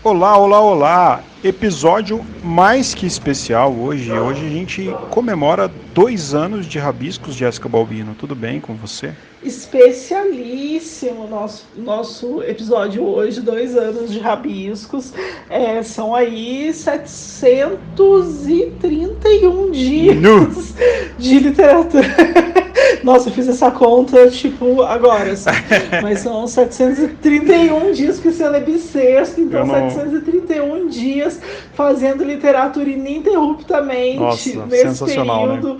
Olá, olá, olá! Episódio mais que especial hoje. Hoje a gente comemora 2 anos de Rabiscos, Jéssica Balbino. Tudo bem com você? Especialíssimo nosso episódio hoje, 2 anos de Rabiscos. São aí 731 dias Nu! de literatura. Nossa, eu fiz essa conta, tipo, agora, assim. Mas são 731 dias, porque sendo é bissexto, então Eu não. 731 dias fazendo literatura ininterruptamente Nossa, nesse sensacional, né? período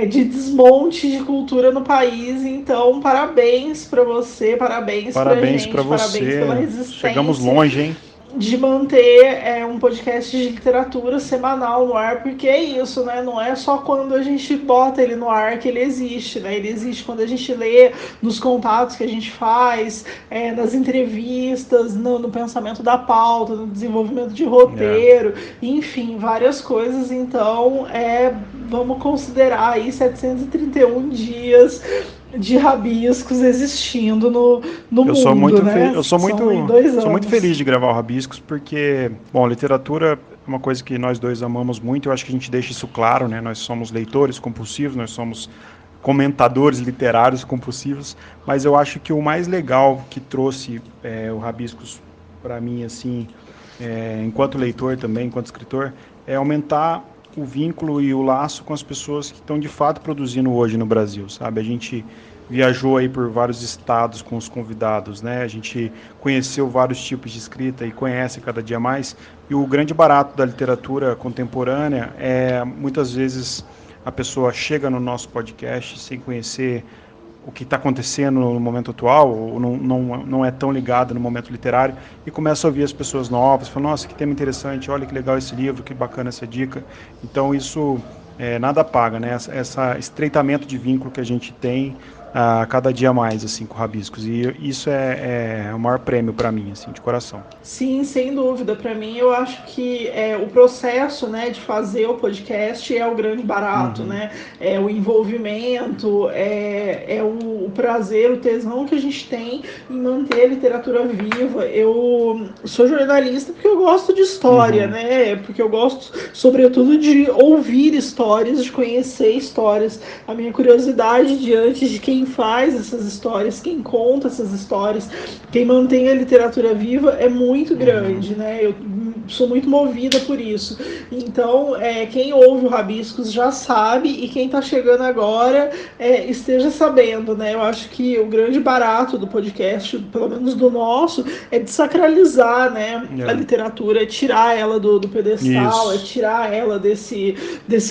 de desmonte de cultura no país. Então, parabéns para você, parabéns pra Parabéns pra gente, parabéns pela você. Chegamos resistência longe, hein? de manter um podcast de literatura semanal no ar, porque é isso, né? Não é só quando a gente bota ele no ar que ele existe, né? Ele existe quando a gente lê, nos contatos que a gente faz, nas entrevistas, no pensamento da pauta, no desenvolvimento de É. roteiro, enfim, várias coisas. Então, vamos considerar aí 731 dias de rabiscos existindo no Eu sou mundo, muito, né? São em dois sou muito anos. feliz de gravar o Rabiscos porque, bom, literatura é uma coisa que nós dois amamos muito. Eu acho que a gente deixa isso claro, né? Nós somos leitores compulsivos, nós somos comentadores literários compulsivos, mas eu acho que o mais legal que trouxe o Rabiscos para mim, assim, enquanto leitor também, enquanto escritor, é aumentar o vínculo e o laço com as pessoas que estão de fato produzindo hoje no Brasil, sabe? A gente viajou aí por vários estados com os convidados, né? A gente conheceu vários tipos de escrita e conhece cada dia mais. E o grande barato da literatura contemporânea é muitas vezes a pessoa chega no nosso podcast sem conhecer o que está acontecendo no momento atual, ou não é tão ligada no momento literário, e começa a ouvir as pessoas novas, fala, nossa, que tema interessante, olha que legal esse livro, que bacana essa dica. Então isso nada paga, né? Esse estreitamento de vínculo que a gente tem a cada dia mais, assim, com Rabiscos. E isso é o maior prêmio para mim, assim, de coração. Sim, sem dúvida. Para mim, eu acho que o processo, né, de fazer o podcast é o grande barato, Uhum. né? É o envolvimento, o prazer, o tesão que a gente tem em manter a literatura viva. Eu sou jornalista porque eu gosto de história, Uhum. né? Porque eu gosto, sobretudo, de ouvir histórias, de conhecer histórias. A minha curiosidade diante de quem faz essas histórias, quem conta essas histórias, quem mantém a literatura viva é muito Uhum. grande, né? Eu sou muito movida por isso. Então, quem ouve o Rabiscos já sabe, e quem está chegando agora esteja sabendo, né? Eu acho que o grande barato do podcast, pelo menos do nosso, é desacralizar, né, a É. literatura, é tirar ela do pedestal, é Isso. tirar ela desse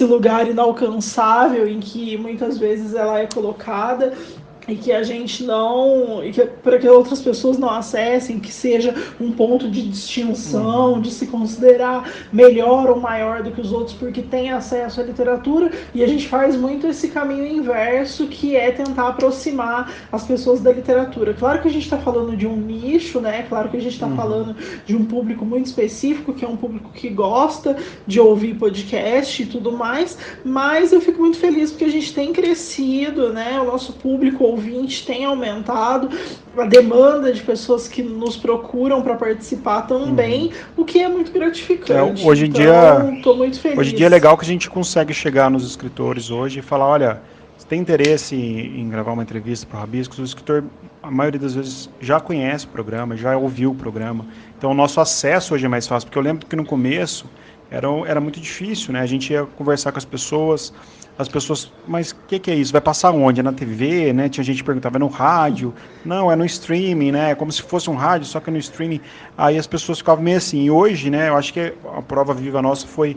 lugar inalcançável em que muitas vezes ela é colocada, e que a gente não, e que para que outras pessoas não acessem, que seja um ponto de distinção, Uhum. de se considerar melhor ou maior do que os outros porque tem acesso à literatura. E a gente faz muito esse caminho inverso, que é tentar aproximar as pessoas da literatura. Claro que a gente está falando de um nicho, né? Claro que a gente está Uhum. falando de um público muito específico, que é um público que gosta de ouvir podcast e tudo mais, mas eu fico muito feliz porque a gente tem crescido, né? O nosso público ouvinte tem aumentado, a demanda de pessoas que nos procuram para participar também, Uhum. o que é muito gratificante. Hoje em dia, Então, estou muito hoje em dia é feliz. legal que a gente consegue chegar nos escritores hoje e falar, olha, você tem interesse em gravar uma entrevista para o Rabiscos? O escritor, a maioria das vezes, já conhece o programa, já ouviu o programa. Então, o nosso acesso hoje é mais fácil, porque eu lembro que no começo era muito difícil, né? A gente ia conversar com as pessoas, mas o que é isso? Vai passar onde? É na TV, né? Tinha gente que perguntava, é no rádio? Não, é no streaming, né? É como se fosse um rádio, só que é no streaming. Aí as pessoas ficavam meio assim. E hoje, né? Eu acho que a prova viva nossa foi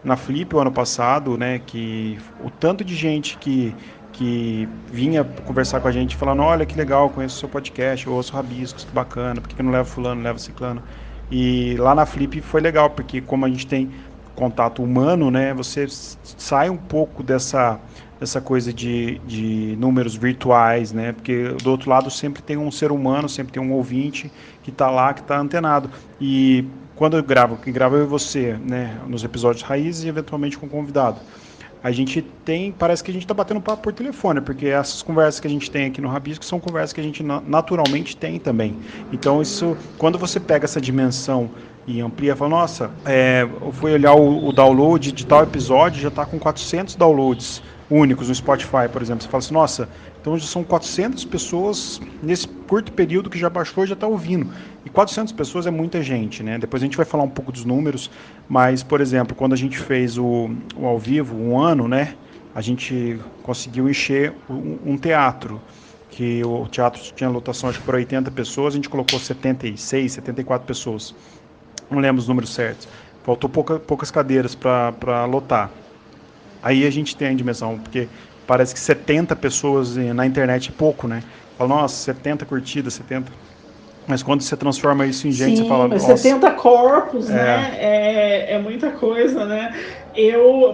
na Flip o ano passado, né? Que o tanto de gente que vinha conversar com a gente falando, olha que legal, conheço o seu podcast, eu ouço Rabiscos, que bacana, por que eu não levo fulano, levo ciclano? E lá na Flip foi legal, porque como a gente tem contato humano, né, você sai um pouco dessa coisa de números virtuais, né, porque do outro lado sempre tem um ser humano, sempre tem um ouvinte que está lá, que está antenado. E quando eu gravo, quem grava eu e você, né, nos episódios raízes e eventualmente com convidado. a gente parece que a gente está batendo papo por telefone, porque essas conversas que a gente tem aqui no Rabisco são conversas que a gente naturalmente tem também. Então isso, quando você pega essa dimensão e amplia, fala, nossa, eu fui olhar o download de tal episódio, já está com 400 downloads únicos no Spotify, por exemplo. Você fala assim, nossa, então já são 400 pessoas nesse curto período que já baixou e já está ouvindo. E 400 pessoas é muita gente, né? Depois a gente vai falar um pouco dos números, mas, por exemplo, quando a gente fez o ao vivo, 1 ano, né? A gente conseguiu encher um teatro, que o teatro tinha lotação acho que para 80 pessoas, a gente colocou 76, 74 pessoas. Não lembro os números certos. Faltou poucas cadeiras para lotar. Aí a gente tem a dimensão, porque parece que 70 pessoas na internet é pouco, né? Fala, nossa, 70 curtidas, 70. Mas quando você transforma isso em gente, sim, você fala, mas nossa. 70 corpos, né? É muita coisa, né?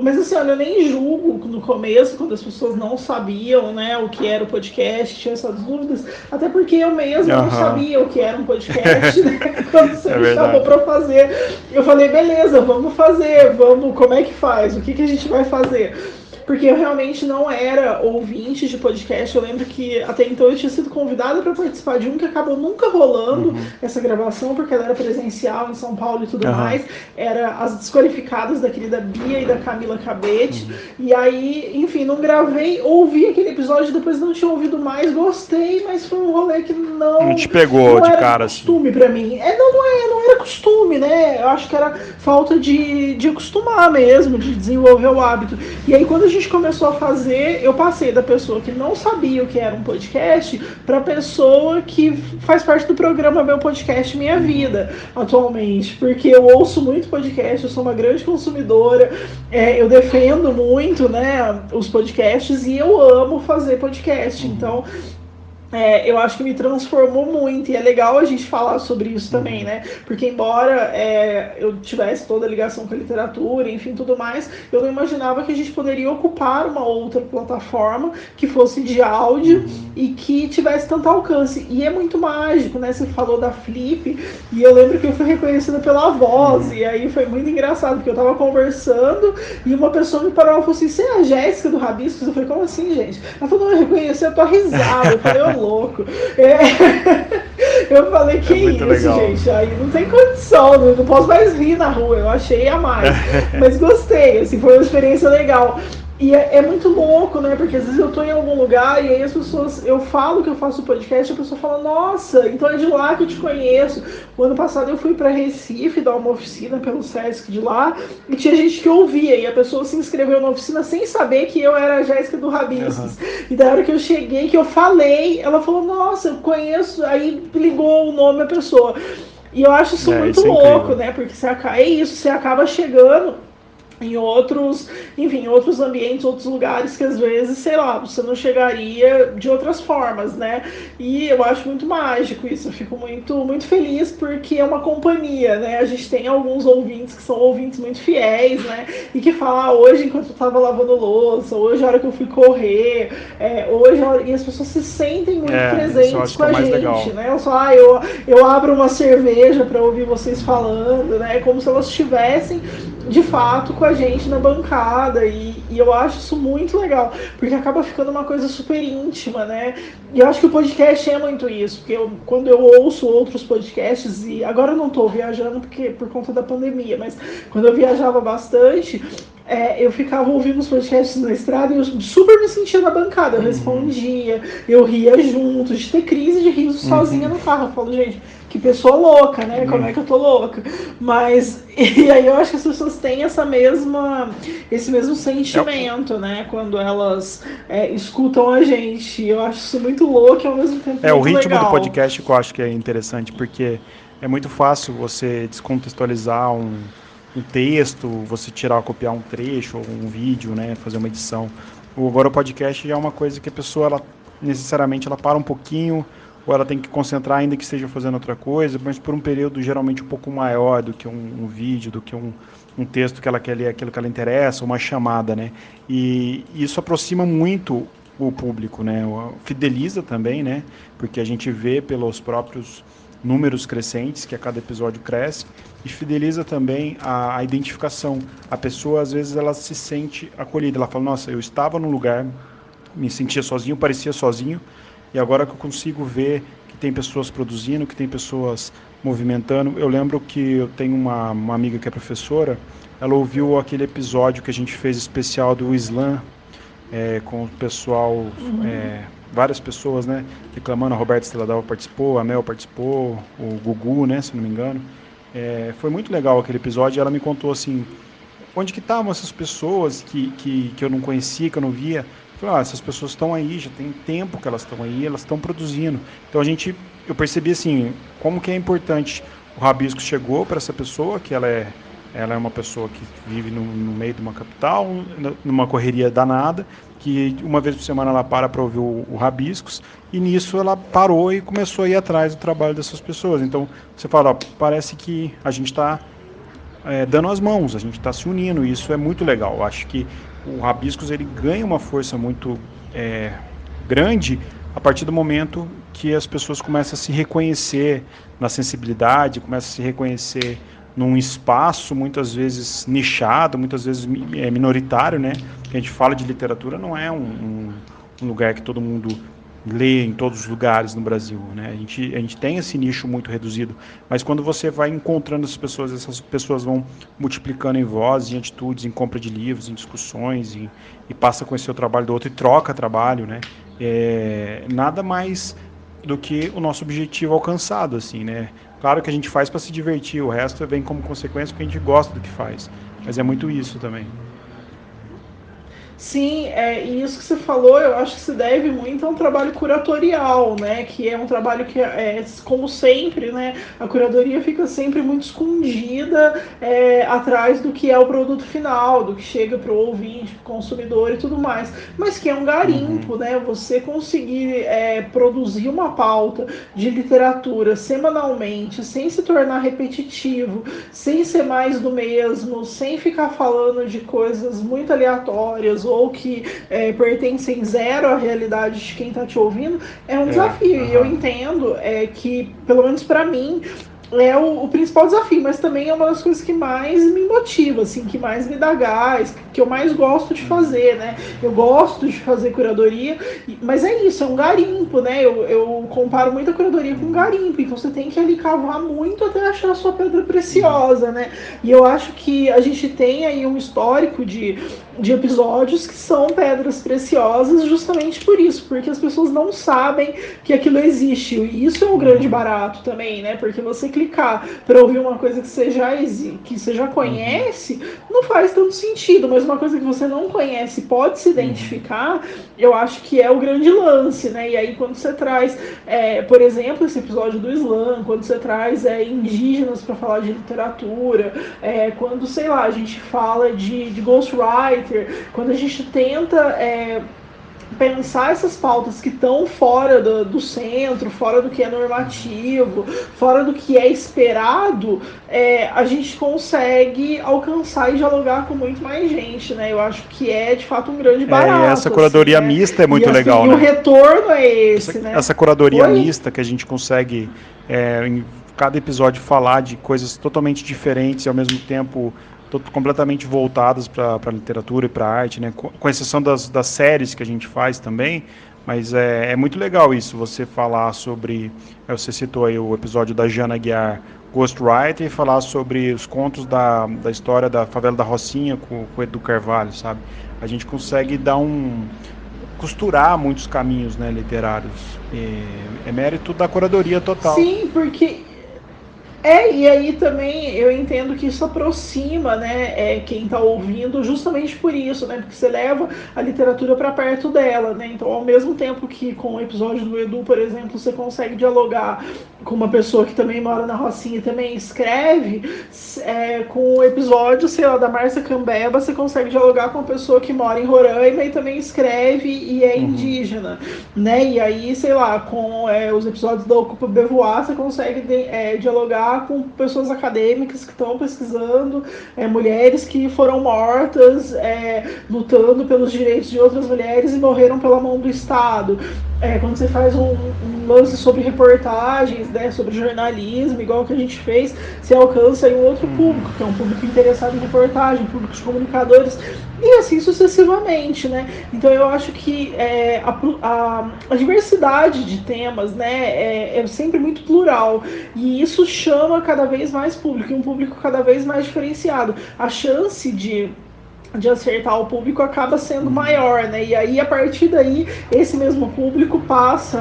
Mas assim, olha, eu nem julgo no começo, quando as pessoas não sabiam, né, o que era o podcast, tinha essas dúvidas, até porque eu mesma não sabia o que era um podcast, né? Quando você me chamou para fazer, eu falei, beleza, vamos fazer, como é que faz? O que a gente vai fazer? Porque eu realmente não era ouvinte de podcast. Eu lembro que até então eu tinha sido convidada para participar de um que acabou nunca rolando essa gravação, porque ela era presencial em São Paulo e tudo mais. Era as desqualificadas da querida Bia e da Camila Cabete. E aí, enfim, não gravei, ouvi aquele episódio e depois não tinha ouvido mais, gostei, mas foi um rolê que não te pegou não de era cara costume assim. para mim. Não era costume, né? Eu acho que era falta de acostumar mesmo, de desenvolver o hábito. E aí quando a gente começou a fazer, eu passei da pessoa que não sabia o que era um podcast para a pessoa que faz parte do programa Meu Podcast Minha Vida atualmente, porque eu ouço muito podcast, eu sou uma grande consumidora, eu defendo muito, né, os podcasts e eu amo fazer podcast, então eu acho que me transformou muito e é legal a gente falar sobre isso também, né? Porque embora eu tivesse toda a ligação com a literatura, enfim, tudo mais, eu não imaginava que a gente poderia ocupar uma outra plataforma que fosse de áudio e que tivesse tanto alcance. E é muito mágico, né? Você falou da Flip e eu lembro que eu fui reconhecida pela voz e aí foi muito engraçado, porque eu tava conversando e uma pessoa me parou e falou assim, você é a Jéssica do Rabiscos? Eu falei, como assim, gente? Ela falou, não, eu reconheci a tua risada. Eu falei, louco. Eu falei, que isso, legal. Gente, aí não tem condição, não posso mais rir na rua, eu achei a mais. Mas gostei, assim, foi uma experiência legal. E é muito louco, né? Porque às vezes eu tô em algum lugar e aí as pessoas, eu falo que eu faço podcast e a pessoa fala, nossa, então é de lá que eu te conheço. O ano passado eu fui para Recife dar uma oficina pelo Sesc de lá e tinha gente que ouvia e a pessoa se inscreveu na oficina sem saber que eu era a Jéssica do Rabiscos. E da hora que eu cheguei, que eu falei, ela falou, nossa, eu conheço, aí ligou o nome da pessoa. E eu acho isso muito louco, né? Porque você acaba chegando em outros ambientes, outros lugares que às vezes, sei lá, você não chegaria de outras formas, né? E eu acho muito mágico isso, eu fico muito, muito feliz porque é uma companhia, né? A gente tem alguns ouvintes que são ouvintes muito fiéis, né? E que falam, hoje enquanto eu tava lavando louça, hoje a hora que eu fui correr, e as pessoas se sentem muito presentes com a gente, legal. Né? Eu só, eu abro uma cerveja para ouvir vocês falando, né? Como se elas estivessem de fato com a gente na bancada e eu acho isso muito legal, porque acaba ficando uma coisa super íntima, né? E eu acho que o podcast é muito isso, porque quando eu ouço outros podcasts, e agora eu não tô viajando por conta da pandemia, mas quando eu viajava bastante, eu ficava ouvindo os podcasts na estrada e eu super me sentia na bancada, eu respondia, eu ria junto, de ter crise de riso sozinha no carro. Eu falo, gente, que pessoa louca, né? Como é que eu tô louca? Mas, e aí eu acho que as pessoas têm esse mesmo sentimento, né? Quando elas escutam a gente. Eu acho isso muito louco e ao mesmo tempo muito o ritmo legal. Do podcast que eu acho que é interessante, porque é muito fácil você descontextualizar um texto, você copiar um trecho ou um vídeo, né? Fazer uma edição. Agora o podcast já é uma coisa que a pessoa, necessariamente, ela para um pouquinho, ou ela tem que concentrar ainda que esteja fazendo outra coisa, mas por um período geralmente um pouco maior do que um vídeo, do que um texto que ela quer ler, aquilo que ela interessa, uma chamada, né? E isso aproxima muito o público, né? Fideliza também, né? Porque a gente vê pelos próprios números crescentes, que a cada episódio cresce, e fideliza também a identificação. A pessoa, às vezes, ela se sente acolhida, ela fala, nossa, eu estava num lugar, me sentia sozinho, parecia sozinho, e agora que eu consigo ver que tem pessoas produzindo, que tem pessoas movimentando. Eu lembro que eu tenho uma amiga que é professora, ela ouviu aquele episódio que a gente fez especial do Islã, com o pessoal, várias pessoas, né, reclamando. A Roberta Stradal participou, a Mel participou, o Gugu, né, se não me engano. Foi muito legal aquele episódio. Ela me contou assim, onde que estavam essas pessoas que eu não conhecia, que eu não via. Eu falei, essas pessoas estão aí, já tem tempo que elas estão aí, elas estão produzindo. Então eu percebi assim, como que é importante. O Rabisco chegou para essa pessoa, que ela é uma pessoa que vive no meio de uma capital, numa correria danada, que uma vez por semana ela para ouvir o Rabiscos, e nisso ela parou e começou a ir atrás do trabalho dessas pessoas. Então você fala, parece que a gente está dando as mãos, a gente está se unindo, e isso é muito legal. Eu acho que o Rabiscos ele ganha uma força muito grande a partir do momento que as pessoas começam a se reconhecer na sensibilidade, começam a se reconhecer num espaço muitas vezes nichado, muitas vezes minoritário, né? Que a gente fala de literatura, não é um lugar que todo mundo lê em todos os lugares no Brasil, né? A gente tem esse nicho muito reduzido, mas quando você vai encontrando essas pessoas vão multiplicando em voz, em atitudes, em compra de livros, em discussões, e passa a conhecer o trabalho do outro e troca trabalho, né? Nada mais do que o nosso objetivo alcançado, assim, né? Claro que a gente faz para se divertir, o resto vem como consequência porque a gente gosta do que faz, mas é muito isso também. Sim, e isso que você falou, eu acho que se deve muito a um trabalho curatorial, né? Que é um trabalho que, como sempre, né? A curadoria fica sempre muito escondida atrás do que é o produto final, do que chega para o ouvinte, para o consumidor e tudo mais. Mas que é um garimpo, né? Você conseguir produzir uma pauta de literatura semanalmente, sem se tornar repetitivo, sem ser mais do mesmo, sem ficar falando de coisas muito aleatórias ou que pertencem zero à realidade de quem está te ouvindo, é um desafio. E eu entendo que, pelo menos para mim, é o principal desafio, mas também é uma das coisas que mais me motiva, assim, que mais me dá gás, que eu mais gosto de fazer, né? Eu gosto de fazer curadoria, mas é isso, é um garimpo, né? Eu comparo muito a curadoria com um garimpo, então você tem que ali cavar muito até achar a sua pedra preciosa, né? E eu acho que a gente tem aí um histórico de episódios que são pedras preciosas justamente por isso, porque as pessoas não sabem que aquilo existe, e isso é um grande barato também, né? Porque você clicar para ouvir uma coisa que você já conhece, não faz tanto sentido, mas uma coisa que você não conhece, pode se identificar, eu acho que é o grande lance, né? E aí quando você traz, por exemplo, esse episódio do Islã, quando você traz indígenas para falar de literatura, quando, sei lá, a gente fala de ghostwriter, quando a gente tenta pensar essas pautas que estão fora do centro, fora do que é normativo, fora do que é esperado, a gente consegue alcançar e dialogar com muito mais gente, né? Eu acho que é, de fato, um grande barato. Essa curadoria assim, mista é muito legal, e né? o retorno é esse, né? Essa curadoria mista que a gente consegue, em cada episódio, falar de coisas totalmente diferentes e, ao mesmo tempo, completamente voltadas para a literatura e para a arte, né? Com exceção das séries que a gente faz também, mas é muito legal isso, você falar sobre, você citou aí o episódio da Jana Aguiar, Ghostwriter, e falar sobre os contos da história da favela da Rocinha com o Edu Carvalho, sabe? A gente consegue costurar muitos caminhos, né, literários. É mérito da curadoria total. Sim, porque e aí também eu entendo que isso aproxima, né, quem está ouvindo justamente por isso, né, porque você leva a literatura para perto dela, né, então ao mesmo tempo que com o episódio do Edu, por exemplo, você consegue dialogar com uma pessoa que também mora na Rocinha e também escreve, com o episódio, sei lá, da Márcia Cambeba, você consegue dialogar com uma pessoa que mora em Roraima e também escreve e é indígena, né, e aí, sei lá, com os episódios da Ocupa Bevoar, você consegue dialogar com pessoas acadêmicas que estão pesquisando, mulheres que foram mortas lutando pelos direitos de outras mulheres e morreram pela mão do Estado. quando você faz um lance sobre reportagens, né, sobre jornalismo, igual que a gente fez, você alcança aí um outro público, que é um público interessado em reportagem, público de comunicadores, e assim sucessivamente, né? Então eu acho que a diversidade de temas, né, é sempre muito plural, e isso chama cada vez mais público, e um público cada vez mais diferenciado. A chance de acertar o público acaba sendo maior, né? E aí, a partir daí, esse mesmo público passa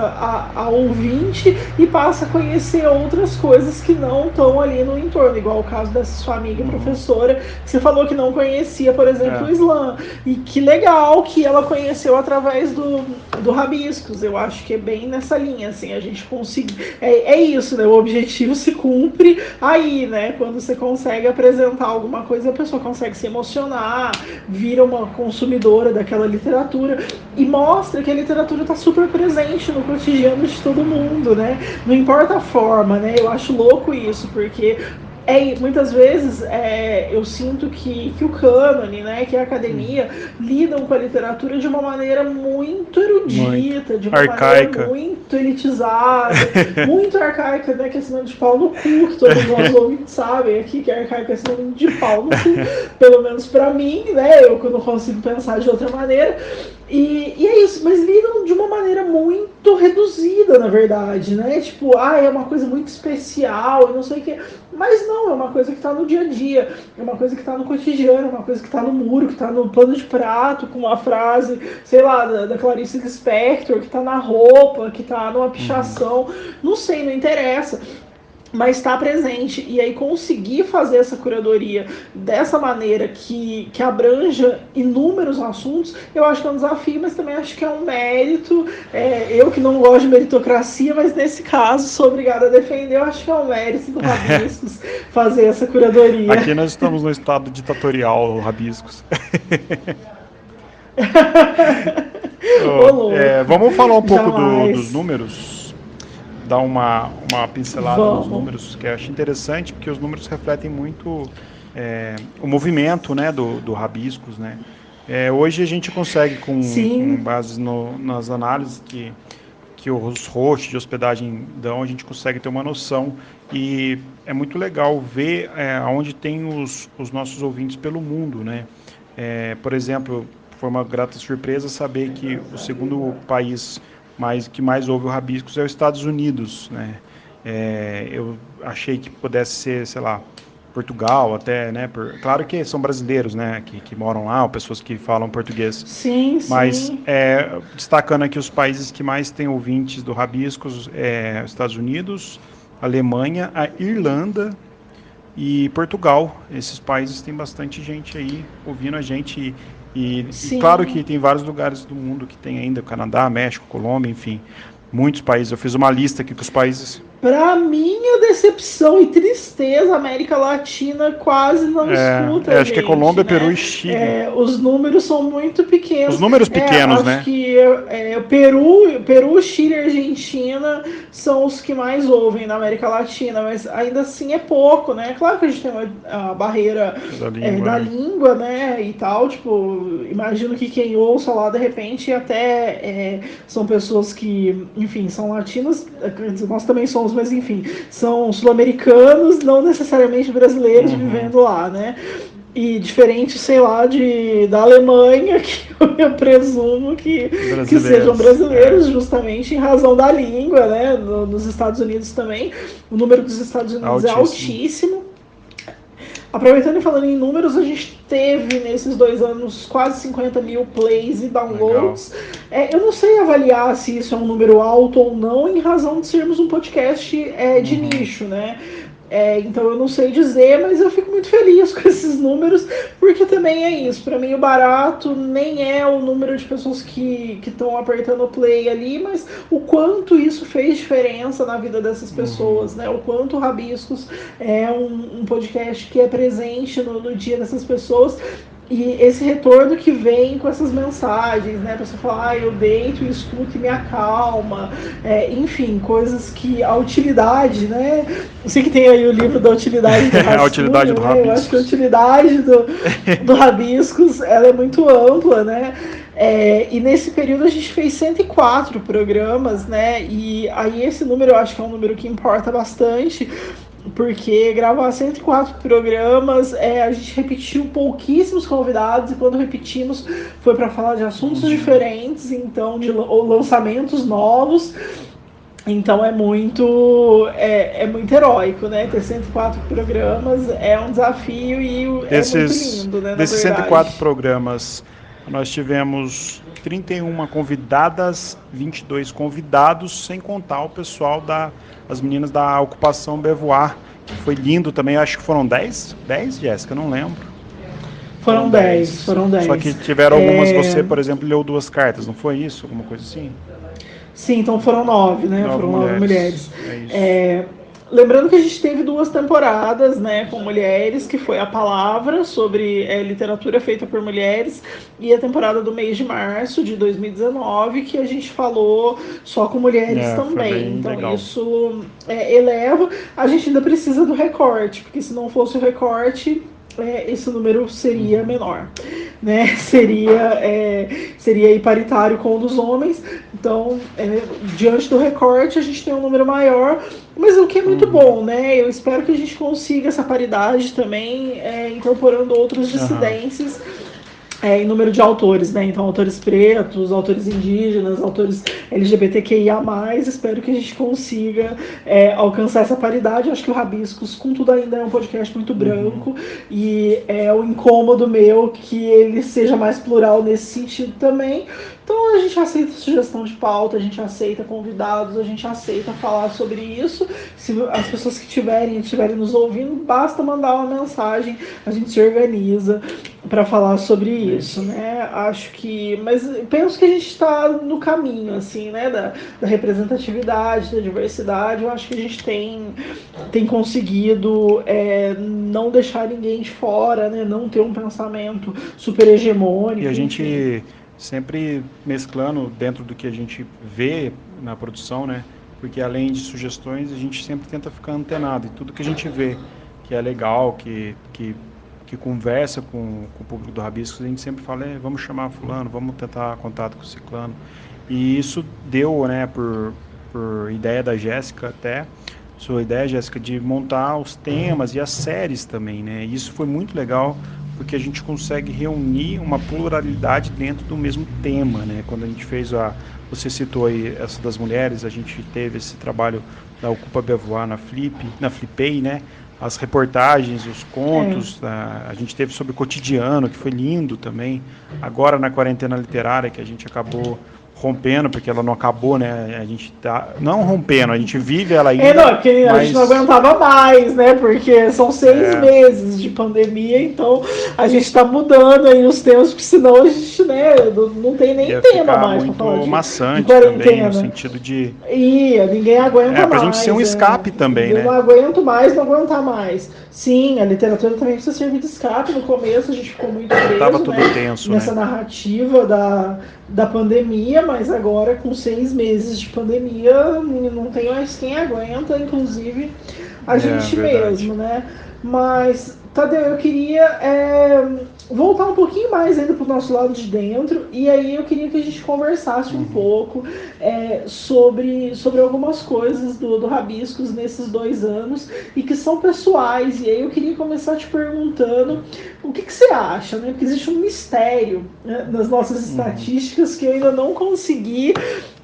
a ouvinte e passa a conhecer outras coisas que não estão ali no entorno, igual o caso dessa sua amiga professora, que você falou que não conhecia, por exemplo, o Islã. E que legal que ela conheceu através do Rabiscos. Eu acho que é bem nessa linha, assim, a gente consegue... É isso, né? O objetivo se cumpre aí, né? Quando você consegue apresentar alguma coisa, a pessoa consegue se emocionar, vira uma consumidora daquela literatura e mostra que a literatura está super presente no cotidiano de todo mundo, né? Não importa a forma, né? Eu acho louco isso, porque muitas vezes eu sinto que o cânone, né, que a academia, lidam com a literatura de uma maneira muito erudita, de uma arcaica, maneira muito elitizada, muito arcaica, né, que é sinônimo de pau no cu, que todos nós ouvintes sabem aqui que arcaica é sinônimo de pau no cu, pelo menos pra mim, né, eu não consigo pensar de outra maneira. E é isso, mas lidam de uma maneira muito reduzida, na verdade, né? Tipo, é uma coisa muito especial, e não sei o quê. Mas não, é uma coisa que está no dia a dia, é uma coisa que está no cotidiano, é uma coisa que está no muro, que está no pano de prato, com uma frase, sei lá, da Clarice Lispector, que está na roupa, que está numa pichação, não sei, não interessa. Mas está presente, e aí conseguir fazer essa curadoria dessa maneira que abranja inúmeros assuntos, eu acho que é um desafio, mas também acho que é um mérito. Eu que não gosto de meritocracia, mas nesse caso sou obrigada a defender, eu acho que é um mérito do Rabiscos fazer essa curadoria. Aqui nós estamos no estado ditatorial, Rabiscos. Vamos falar um pouco dos números? Dar uma pincelada nos números, que eu acho interessante, porque os números refletem muito o movimento, né, do Rabiscos, né? Hoje a gente consegue, com base nas análises que os hosts de hospedagem dão, a gente consegue ter uma noção, e é muito legal ver onde tem os nossos ouvintes pelo mundo, né? Por exemplo, foi uma grata surpresa saber que o segundo país que mais ouve o Rabiscos é os Estados Unidos, né? Eu achei que pudesse ser, sei lá, Portugal até, né? Claro que são brasileiros, né? Que moram lá, ou pessoas que falam português. Sim, mas destacando aqui os países que mais têm ouvintes do Rabiscos, os Estados Unidos, Alemanha, a Irlanda e Portugal. Esses países têm bastante gente aí ouvindo a gente. E claro que tem vários lugares do mundo que tem ainda, Canadá, México, Colômbia, enfim, muitos países. Eu fiz uma lista aqui com os países. Para minha decepção e tristeza, a América Latina quase não escuta. Acho que é Colômbia, né? Peru e Chile. Os números são muito pequenos. Os números pequenos, né? Acho que Peru, Chile e Argentina são os que mais ouvem na América Latina, mas ainda assim é pouco, né? Claro que a gente tem a barreira da língua, né? E tal, tipo, imagino que quem ouça lá, de repente, até são pessoas que, enfim, são latinas, nós também somos, mas enfim, são sul-americanos, não necessariamente brasileiros vivendo lá, né? E diferente, sei lá, da Alemanha, que eu presumo que sejam brasileiros, justamente em razão da língua, né? Nos Estados Unidos também, o número dos Estados Unidos é altíssimo. Aproveitando e falando em números, a gente teve nesses 2 anos quase 50 mil plays e downloads. Eu não sei avaliar se isso é um número alto ou não, em razão de sermos um podcast de nicho, né? Então eu não sei dizer, mas eu fico muito feliz com esses números, porque também é isso. Para mim, o barato nem é o número de pessoas que estão apertando o play ali, mas o quanto isso fez diferença na vida dessas pessoas, né? O quanto o Rabiscos é um podcast que é presente no dia dessas pessoas. E esse retorno que vem com essas mensagens, né? A pessoa fala, eu deito e escuto e me acalma. Enfim, coisas que a utilidade, né? Eu sei que tem aí o livro da utilidade do rascunho, A utilidade do né? Eu acho que a Rabiscos. utilidade do Rabiscos, ela é muito ampla, né? E nesse período a gente fez 104 programas, né? E aí esse número eu acho que é um número que importa bastante, porque gravar 104 programas, a gente repetiu pouquíssimos convidados, e quando repetimos foi para falar de assuntos diferentes, então de lançamentos novos. Então é muito heróico, né? Ter 104 programas é um desafio e é muito lindo, né? Desses 104 programas, nós tivemos 31 convidadas, 22 convidados, sem contar o pessoal as meninas da Ocupação Beauvoir, que foi lindo também. Acho que foram 10? 10, Jéssica? Não lembro. Foram 10. Só que tiveram algumas, você, por exemplo, leu 2 cartas, não foi isso? Alguma coisa assim? Sim, então foram 9, né? 9 foram 9 mulheres. É isso. Lembrando que a gente teve 2 temporadas, né, com mulheres, que foi a Palavra, sobre literatura feita por mulheres, e a temporada do mês de março de 2019, que a gente falou só com mulheres também. Então legal. Isso eleva. A gente ainda precisa do recorte, porque se não fosse o recorte, esse número seria menor, né? Seria paritário com o dos homens. Então, diante do recorte, a gente tem um número maior, mas o que é muito bom, né? Eu espero que a gente consiga essa paridade também, incorporando outras dissidências. Em número de autores, né? Então, autores pretos, autores indígenas, autores LGBTQIA+, espero que a gente consiga alcançar essa paridade. Acho que o Rabiscos, contudo, ainda é um podcast muito branco, e é o incômodo meu que ele seja mais plural nesse sentido também. Então a gente aceita sugestão de pauta, a gente aceita convidados, a gente aceita falar sobre isso. Se as pessoas que estiverem nos ouvindo, basta mandar uma mensagem, a gente se organiza para falar sobre isso, né? Acho que, mas penso que a gente está no caminho, assim, né, da representatividade, da diversidade. Eu acho que a gente tem conseguido não deixar ninguém de fora, né? Não ter um pensamento super hegemônico. E a gente sempre mesclando dentro do que a gente vê na produção, né? Porque além de sugestões, a gente sempre tenta ficar antenado, e tudo que a gente vê que é legal, que conversa com o público do Rabiscos, a gente sempre fala, vamos chamar fulano, vamos tentar contato com o ciclano. E isso deu, né, por ideia da Jéssica até, sua ideia, Jéssica, de montar os temas e as séries também, né? E isso foi muito legal, porque a gente consegue reunir uma pluralidade dentro do mesmo tema, né? Quando a gente fez você citou aí essa das mulheres, a gente teve esse trabalho da Ocupa Beauvoir na Flipei, né? As reportagens, os contos, a gente teve sobre o cotidiano, que foi lindo também. Agora na quarentena literária, que a gente acabou rompendo, porque ela não acabou, né? A gente tá não rompendo, a gente vive ela ainda. Não, porque a gente não aguentava mais, né? Porque são 6 meses de pandemia, então a gente tá mudando aí os temas, porque senão a gente, né, não tem nem tema mais pra falar maçante de também, no sentido de... ninguém aguenta mais. Pra gente ser um escape também, né? Eu não aguento mais, não aguentar mais. Sim, a literatura também precisa servir de escape. No começo a gente ficou muito preso, tava tudo tenso, nessa narrativa da pandemia, mas agora com 6 meses de pandemia não tem mais quem aguenta, inclusive a gente mesmo, né? Mas, Tadeu, eu queria voltar um pouquinho mais ainda para o nosso lado de dentro, e aí eu queria que a gente conversasse um pouco sobre algumas coisas do Rabiscos nesses 2 anos, e que são pessoais. E aí eu queria começar te perguntando o que você acha, né? Porque existe um mistério, né, nas nossas estatísticas que eu ainda não consegui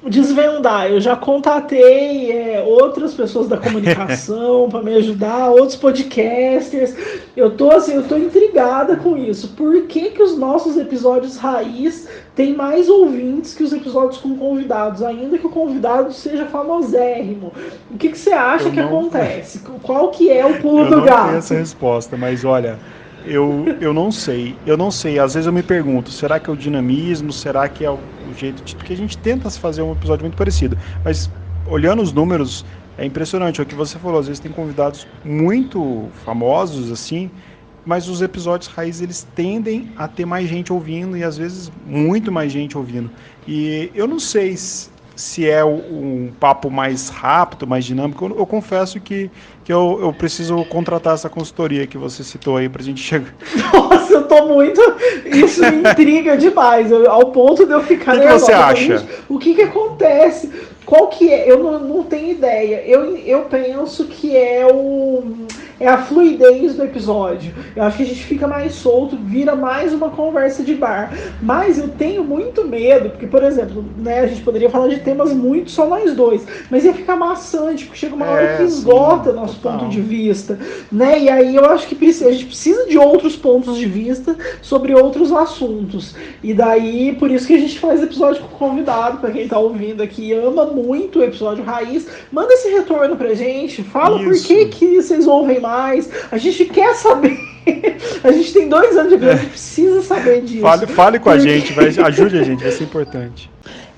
desvendar. Eu já contatei outras pessoas da comunicação para me ajudar, outros podcasters. Eu tô intrigada com isso. Por que os nossos episódios raiz têm mais ouvintes que os episódios com convidados, ainda que o convidado seja famosérrimo? O que você acha que acontece? Qual que é o pulo do gato? Eu não tenho essa resposta, mas olha, eu não sei. Às vezes eu me pergunto, será que é o dinamismo? Será que é o jeito de... Porque a gente tenta fazer um episódio muito parecido, mas olhando os números, é impressionante. É o que você falou, às vezes tem convidados muito famosos, assim, mas os episódios raiz, eles tendem a ter mais gente ouvindo, e às vezes muito mais gente ouvindo. E eu não sei se é um papo mais rápido, mais dinâmico. Eu confesso que eu preciso contratar essa consultoria que você citou aí pra gente chegar. Nossa, eu tô muito. Isso me intriga demais, ao ponto de eu ficar O que você acha? Gente, o que acontece? Qual que é? Eu não tenho ideia. Eu penso que é a fluidez do episódio. Eu acho que a gente fica mais solto, vira mais uma conversa de bar. Mas eu tenho muito medo, porque, por exemplo, né, a gente poderia falar de temas muito só nós dois, mas ia ficar maçante, porque chega uma hora que esgota nosso ponto de vista, né? E aí eu acho que a gente precisa de outros pontos de vista sobre outros assuntos. E daí, por isso que a gente faz episódio com convidado, para quem tá ouvindo aqui, ama muito o episódio raiz. Manda esse retorno pra gente, fala por que vocês ouvem mais. A gente quer saber. A gente tem 2 anos de vida, a gente precisa saber disso. Fale com a gente, ajude a gente, vai ser importante.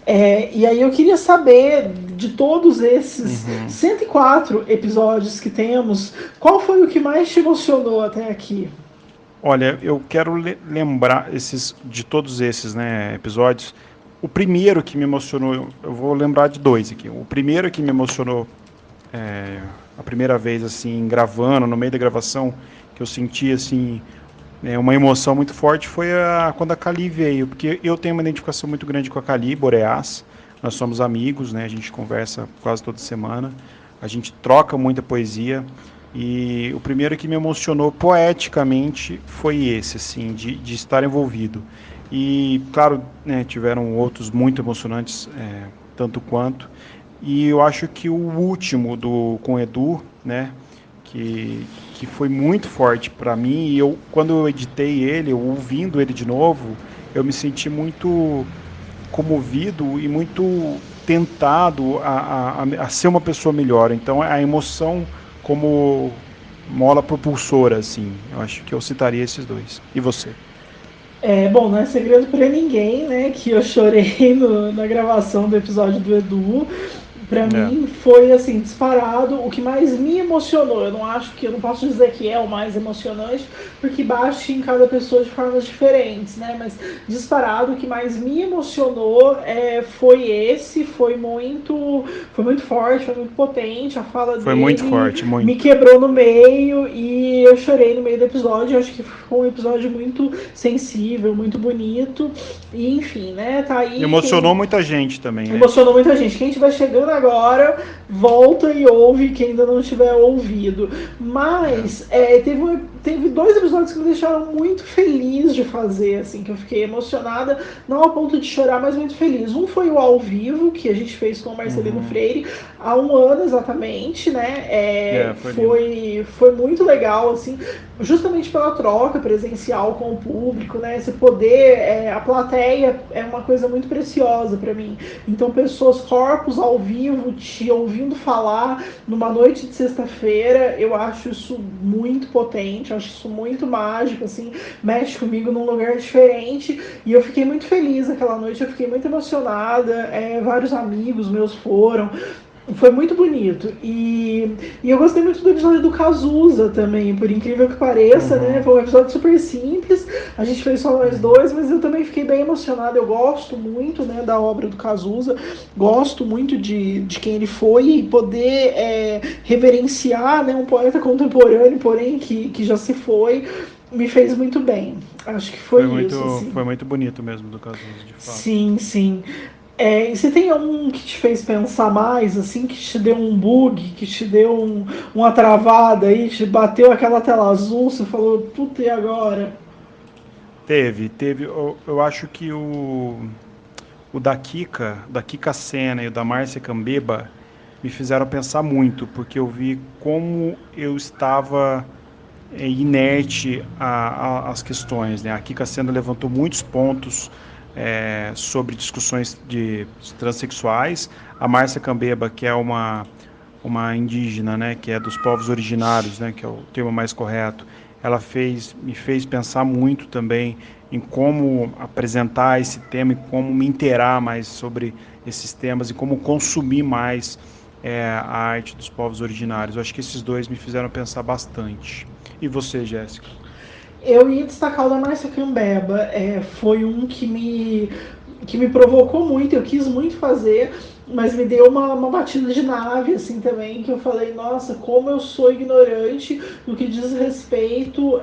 E aí eu queria saber, de todos esses 104 episódios que temos, qual foi o que mais te emocionou até aqui? Olha, eu quero lembrar de todos esses, né, episódios. O primeiro que me emocionou, eu vou lembrar de 2 aqui. O primeiro que me emocionou a primeira vez, assim, gravando, no meio da gravação, que eu senti, assim, uma emoção muito forte, foi quando a Kali veio, porque eu tenho uma identificação muito grande com a Kali Boreas. Nós somos amigos, né, a gente conversa quase toda semana, a gente troca muita poesia, e o primeiro que me emocionou poeticamente foi esse, assim, de estar envolvido. E, claro, né, tiveram outros muito emocionantes, tanto quanto, e eu acho que o último com o Edu, né, que foi muito forte para mim, e quando eu editei ele, ouvindo ele de novo, eu me senti muito comovido e muito tentado a ser uma pessoa melhor. Então a emoção como mola propulsora, assim, eu acho que eu citaria esses 2. E você? Bom, não é segredo para ninguém, né, que eu chorei na gravação do episódio do Edu. Pra mim foi, assim, disparado o que mais me emocionou. Eu não posso dizer que é o mais emocionante, porque bate em cada pessoa de formas diferentes, né? Mas disparado o que mais me emocionou foi muito forte, foi muito potente. A fala dele muito forte, me quebrou no meio e eu chorei no meio do episódio. Eu acho que foi um episódio muito sensível, muito bonito. E enfim, né? Tá aí. Emocionou muita gente também, né? Emocionou muita gente. Quem estiver chegando agora, volta e ouve quem ainda não tiver ouvido. Mas teve 2 episódios que me deixaram muito feliz de fazer, assim, que eu fiquei emocionada, não ao ponto de chorar, mas muito feliz. Um foi o ao vivo, que a gente fez com o Marcelino Freire, há 1 ano exatamente, né? Foi muito legal, assim, justamente pela troca presencial com o público, né? Esse poder, a plateia é uma coisa muito preciosa para mim. Então, corpos ao vivo, te ouvindo falar numa noite de sexta-feira, eu acho isso muito potente, eu acho isso muito mágico, assim, mexe comigo num lugar diferente, e eu fiquei muito feliz naquela noite, eu fiquei muito emocionada, vários amigos meus foram. Foi muito bonito. E eu gostei muito do episódio do Cazuza também, por incrível que pareça, né? Foi um episódio super simples. A gente fez só nós 2, mas eu também fiquei bem emocionada. Eu gosto muito, né, da obra do Cazuza. Gosto muito de quem ele foi e poder reverenciar, né, um poeta contemporâneo, porém que já se foi, me fez muito bem. Acho que foi isso. Assim. Foi muito bonito mesmo do Cazuza, de fato. Sim, sim. E você tem algum que te fez pensar mais, assim, que te deu um bug, que te deu uma travada aí, te bateu aquela tela azul, você falou, puta, e agora? Teve. Eu acho que o da Kika Sena e o da Márcia Cambeba me fizeram pensar muito, porque eu vi como eu estava inerte às questões, né? A Kika Sena levantou muitos pontos sobre discussões de transexuais. A Márcia Cambeba, que é uma indígena, né, que é dos povos originários, né, que é o termo mais correto, ela me fez pensar muito também em como apresentar esse tema e como me inteirar mais sobre esses temas e como consumir mais a arte dos povos originários. Eu acho que esses 2 me fizeram pensar bastante. E você, Jéssica? Eu ia destacar o da Márcia Cambeba. Foi um que me provocou muito, eu quis muito fazer, mas me deu uma batida de nave, assim, também, que eu falei, nossa, como eu sou ignorante no que diz respeito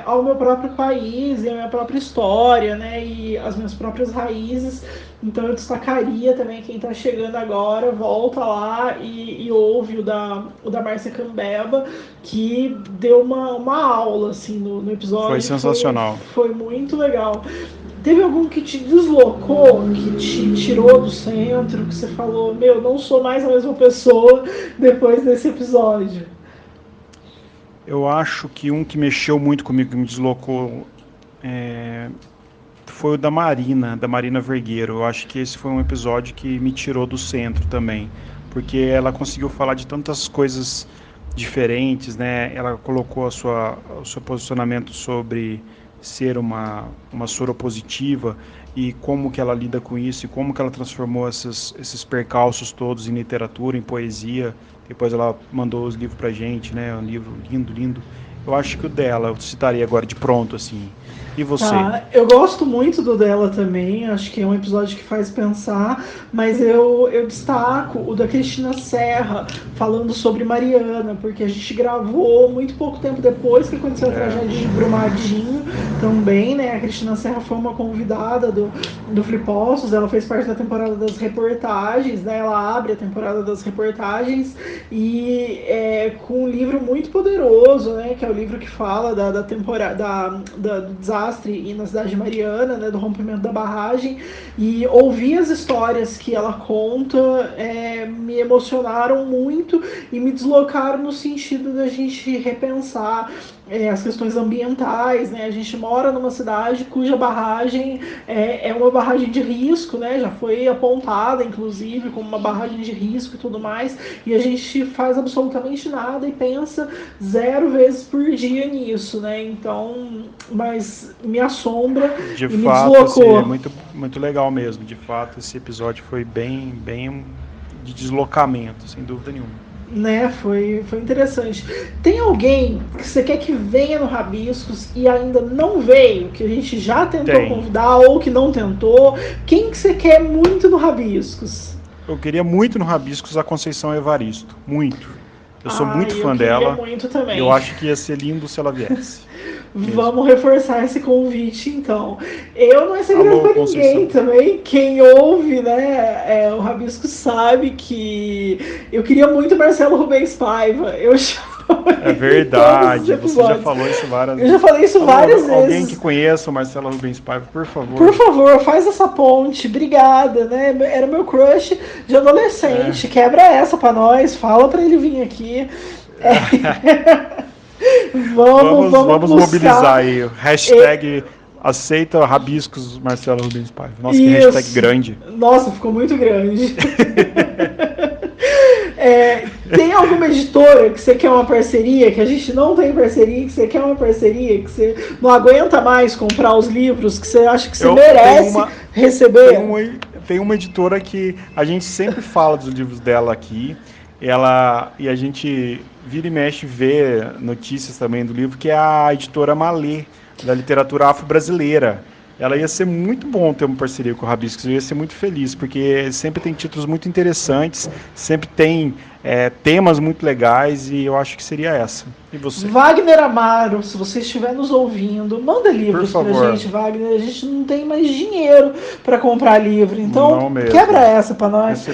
ao meu próprio país, e à minha própria história, né, e as minhas próprias raízes. Então eu destacaria também quem está chegando agora, volta lá e ouve o da Márcia Cambeba, que deu uma aula, assim, no episódio. Foi sensacional. Foi muito legal. Teve algum que te deslocou, que te tirou do centro, que você falou, meu, não sou mais a mesma pessoa depois desse episódio? Eu acho que um que mexeu muito comigo, que me deslocou, foi o da Marina Vergueiro. Eu acho que esse foi um episódio que me tirou do centro também, porque ela conseguiu falar de tantas coisas diferentes, né? Ela colocou o seu posicionamento sobre ser uma soropositiva e como que ela lida com isso e como que ela transformou esses percalços todos em literatura, em poesia. Depois ela mandou os livros pra gente, né? Um livro lindo, lindo. Eu acho que o dela, eu citaria agora de pronto, assim. E você? Tá, eu gosto muito do dela também, acho que é um episódio que faz pensar, mas eu destaco o da Cristina Serra, falando sobre Mariana, porque a gente gravou muito pouco tempo depois que aconteceu a tragédia de Brumadinho também, né? A Cristina Serra foi uma convidada do Flipostos, ela fez parte da temporada das reportagens, né? Ela abre a temporada das reportagens e com um livro muito poderoso, né? Que é o livro que fala da temporada do desastre e na cidade de Mariana, né, do rompimento da barragem, e ouvir as histórias que ela conta me emocionaram muito e me deslocaram no sentido da gente repensar as questões ambientais, né? A gente mora numa cidade cuja barragem é uma barragem de risco, né? Já foi apontada, inclusive, como uma barragem de risco e tudo mais, e a gente faz absolutamente nada e pensa 0 vezes por dia nisso, né? Então, mas me assombra de e fato, me deslocou. Assim, é muito, muito legal mesmo. De fato, esse episódio foi bem de deslocamento, sem dúvida nenhuma. Né, foi interessante. Tem alguém que você quer que venha no Rabiscos e ainda não veio, que a gente já tentou convidar ou que não tentou? Quem que você quer muito no Rabiscos? Eu queria muito no Rabiscos a Conceição Evaristo, muito. Eu sou muito fã dela. Muito também. Eu acho que ia ser lindo se ela viesse. Vamos reforçar esse convite, então. Eu não é segredo pra ninguém também. Quem ouve, né, o Rabisco sabe que eu queria muito Marcelo Rubens Paiva. Eu É verdade, você já falou isso várias vezes. Eu já falei isso várias vezes. Alguém que conheça o Marcelo Rubens Paiva, por favor. Por favor, faz essa ponte. Obrigada, né? Era meu crush de adolescente. Quebra essa pra nós, fala pra ele vir aqui. Vamos mobilizar aí. Hashtag aceita Rabiscos Marcelo Rubens Paiva. Nossa, que hashtag grande. Nossa, ficou muito grande. Tem alguma editora que você quer uma parceria, que a gente não tem parceria, que você quer uma parceria, que você não aguenta mais comprar os livros, que você acha que você merece receber? Tem uma editora que a gente sempre fala dos livros dela aqui, e a gente vira e mexe vê notícias também do livro, que é a editora Malê, da literatura afro-brasileira. Ela ia ser muito bom ter uma parceria com o Rabiscos, eu ia ser muito feliz, porque sempre tem títulos muito interessantes, sempre tem temas muito legais, e eu acho que seria essa. E você? Wagner Amaro, se você estiver nos ouvindo, manda livros pra gente, Wagner. A gente não tem mais dinheiro para comprar livro, então quebra essa para nós.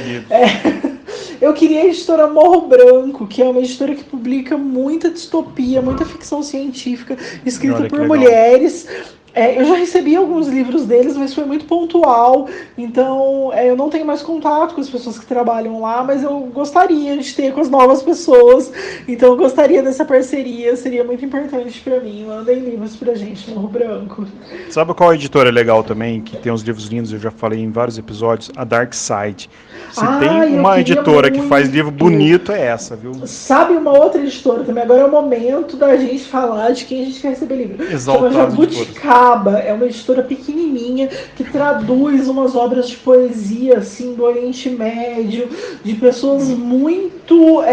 Eu queria a editora Morro Branco, que é uma editora que publica muita distopia, muita ficção científica, escrita por mulheres. Eu já recebi alguns livros deles, mas foi muito pontual, então eu não tenho mais contato com as pessoas que trabalham lá, mas eu gostaria de ter com as novas pessoas, então eu gostaria dessa parceria, seria muito importante para mim. Mandem livros pra gente, Morro Branco. Sabe qual editora é legal também, que tem uns livros lindos, eu já falei em vários episódios? A Dark Side. Se tem uma editora que faz livro bonito, é essa, viu? Sabe uma outra editora também? Agora é o momento da gente falar de quem a gente quer receber livro. Chama Jabuticaba. Jabuticaba, é uma editora pequenininha que traduz umas obras de poesia assim do Oriente Médio, de pessoas muito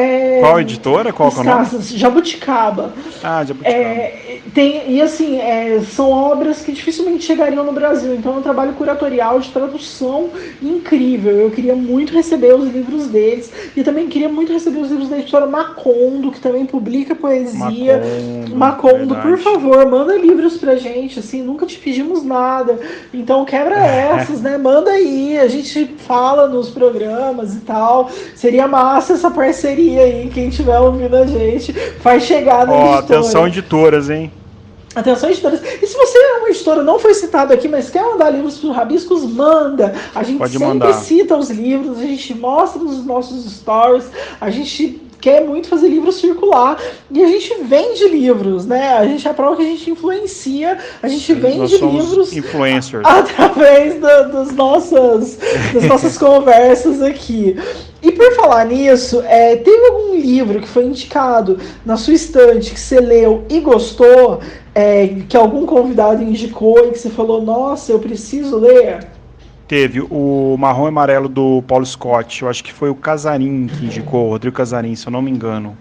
Qual editora? Qual que é o nome? escassas. Jabuticaba. Ah, Jabuticaba. E assim, são obras que dificilmente chegariam no Brasil, então é um trabalho curatorial de tradução incrível. Eu queria muito receber os livros deles e também queria muito receber os livros da editora Macondo, que também publica poesia. Macondo, por favor, manda livros pra gente, assim, nunca te pedimos nada, então quebra essas, né? Manda aí, a gente fala nos programas e tal. Seria massa essa parceria aí, quem estiver ouvindo a gente faz chegar na editora. Atenção editoras, hein? Atenção, editoras. E se você é uma editora, não foi citado aqui, mas quer mandar livros para o Rabiscos, manda. A gente Pode sempre mandar. cita os livros, a gente mostra nos nossos stories, a gente quer muito fazer livro circular e a gente vende livros, né? A gente é a prova que a gente influencia, a gente vende livros influencers através das nossas conversas aqui. E por falar nisso, teve algum livro que foi indicado na sua estante que você leu e gostou, que algum convidado indicou e que você falou, nossa, eu preciso ler? Teve o Marrom e Amarelo do Paulo Scott, eu acho que foi o Casarim que indicou, o Rodrigo Casarim, se eu não me engano.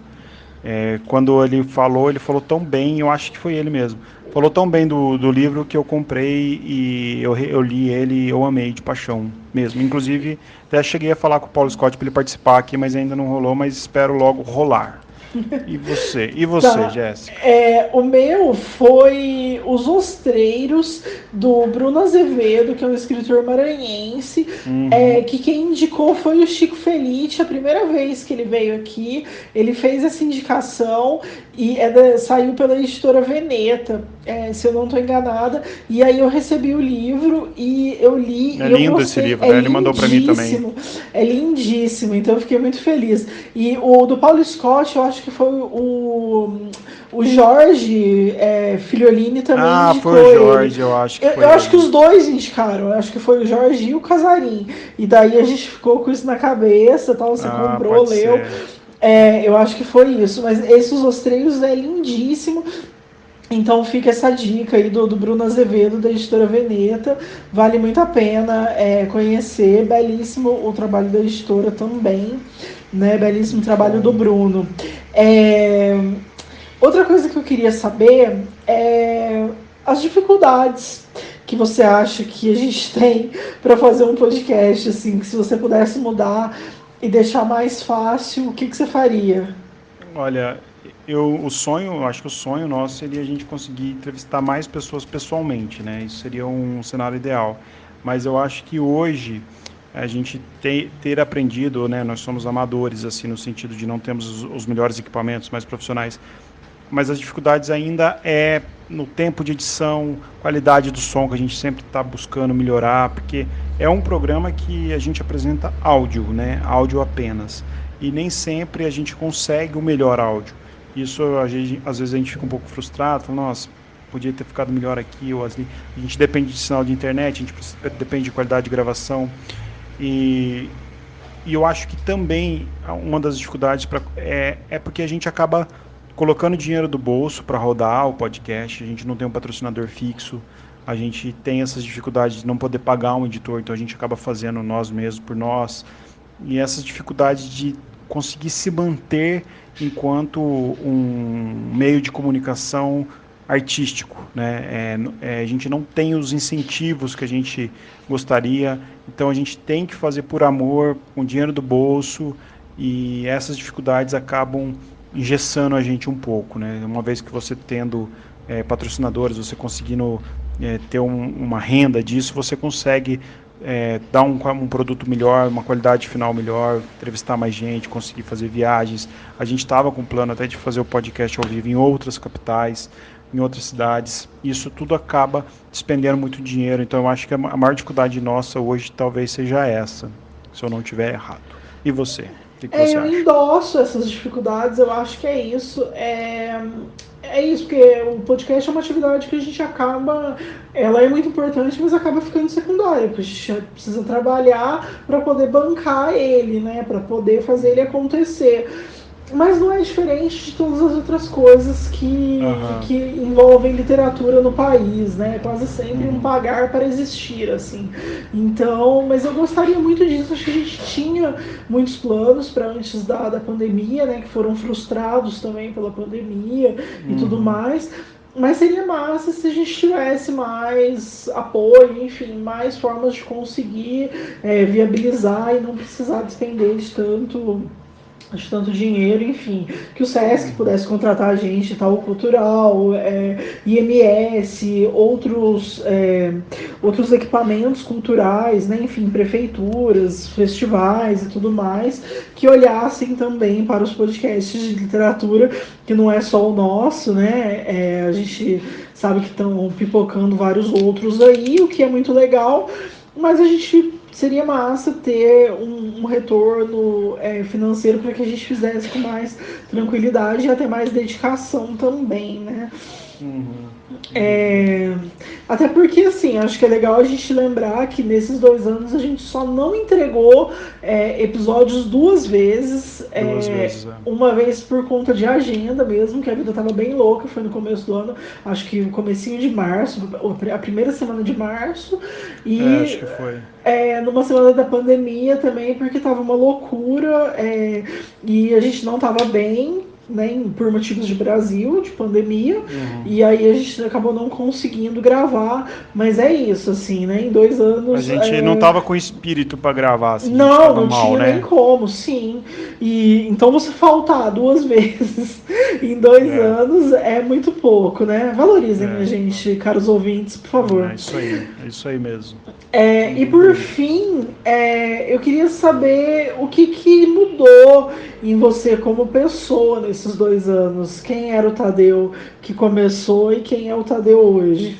Quando ele falou tão bem, eu acho que foi ele mesmo. Falou tão bem do livro que eu comprei e eu li ele e eu amei de paixão mesmo. Inclusive, até cheguei a falar com o Paulo Scott para ele participar aqui, mas ainda não rolou, mas espero logo rolar. E você, Tá. Jéssica? O meu foi Os Ostreiros, do Bruno Azevedo, que é um escritor maranhense, que quem indicou foi o Chico Felice. A primeira vez que ele veio aqui, ele fez essa indicação e saiu pela editora Veneta, se eu não estou enganada, e aí eu recebi o livro e eu li. É lindo esse livro, né? Ele mandou para mim também. É lindíssimo, então eu fiquei muito feliz. E o do Paulo Scott, eu acho que foi o Jorge Filiolini também indicou. Foi o Jorge, eu acho que foi. Eu acho que os dois indicaram, eu acho que foi o Jorge e o Casarim. E daí a gente ficou com isso na cabeça, tal, você comprou, leu. Eu acho que foi isso, mas esses Os Ostreiros é lindíssimo. Então fica essa dica aí do Bruno Azevedo, da editora Veneta. Vale muito a pena conhecer. Belíssimo o trabalho da editora também, né? Belíssimo trabalho do Bruno. Outra coisa que eu queria saber é as dificuldades que você acha que a gente tem para fazer um podcast, assim, que se você pudesse mudar e deixar mais fácil, o que você faria? Olha, acho que o sonho nosso seria a gente conseguir entrevistar mais pessoas pessoalmente, né? Isso seria um cenário ideal. Mas eu acho que hoje a gente ter aprendido, né? Nós somos amadores, assim, no sentido de não temos os melhores equipamentos, mais profissionais. Mas as dificuldades ainda no tempo de edição, qualidade do som, que a gente sempre está buscando melhorar, porque é um programa que a gente apresenta áudio, né? Áudio apenas. E nem sempre a gente consegue o melhor áudio. Isso, às vezes a gente fica um pouco frustrado, fala, nossa, podia ter ficado melhor aqui ou ali. A gente depende de sinal de internet, a gente depende de qualidade de gravação. E eu acho que também uma das dificuldades é porque a gente acaba colocando dinheiro do bolso para rodar o podcast, a gente não tem um patrocinador fixo, a gente tem essas dificuldades de não poder pagar um editor, então a gente acaba fazendo nós mesmos por nós. E essas dificuldades de conseguir se manter enquanto um meio de comunicação artístico, né? A gente não tem os incentivos que a gente gostaria, então a gente tem que fazer por amor, com dinheiro do bolso, e essas dificuldades acabam engessando a gente um pouco, né? Uma vez que você tendo patrocinadores, você conseguindo ter uma renda disso, você consegue dar um produto melhor, uma qualidade final melhor, entrevistar mais gente, conseguir fazer viagens. A gente estava com plano até de fazer o podcast ao vivo em outras capitais, em outras cidades. Isso tudo acaba despendendo muito dinheiro, então eu acho que a maior dificuldade nossa hoje talvez seja essa, se eu não estiver errado. E você? O que você acha? Eu endosso essas dificuldades, eu acho que é isso. É isso, porque o podcast é uma atividade que a gente acaba, ela é muito importante, mas acaba ficando secundária, porque a gente precisa trabalhar para poder bancar ele, né, para poder fazer ele acontecer. Mas não é diferente de todas as outras coisas que envolvem literatura no país, né? É quase sempre um pagar para existir, assim. Então, mas eu gostaria muito disso. Acho que a gente tinha muitos planos para antes da pandemia, né? Que foram frustrados também pela pandemia e tudo mais. Mas seria massa se a gente tivesse mais apoio, enfim, mais formas de conseguir viabilizar e não precisar despender de tanto dinheiro, enfim, que o SESC pudesse contratar a gente, tal cultural, IMS, outros equipamentos culturais, né, enfim, prefeituras, festivais e tudo mais, que olhassem também para os podcasts de literatura, que não é só o nosso, né, a gente sabe que estão pipocando vários outros aí, o que é muito legal, mas a gente seria massa ter um retorno financeiro para que a gente fizesse com mais tranquilidade e até mais dedicação também, né? Até porque, assim, acho que é legal a gente lembrar que nesses 2 anos a gente só não entregou episódios 2 vezes. Uma vez por conta de agenda mesmo, que a vida estava bem louca, foi no começo do ano, acho que no comecinho de março, a primeira semana de março, e acho que foi. Numa semana da pandemia também, porque estava uma loucura e a gente não estava bem, né, por motivos de Brasil, de pandemia, e aí a gente acabou não conseguindo gravar, mas é isso, assim, né, em 2 anos... A gente não tava com espírito para gravar, assim, não, a gente tava não mal, tinha né? nem como, sim, e então você faltar 2 vezes em 2 anos é muito pouco, né, valorizem a gente, caros ouvintes, por favor. É isso aí mesmo. E por fim, eu queria saber o que mudou em você como pessoa nesses 2 anos. Quem era o Tadeu que começou e quem é o Tadeu hoje?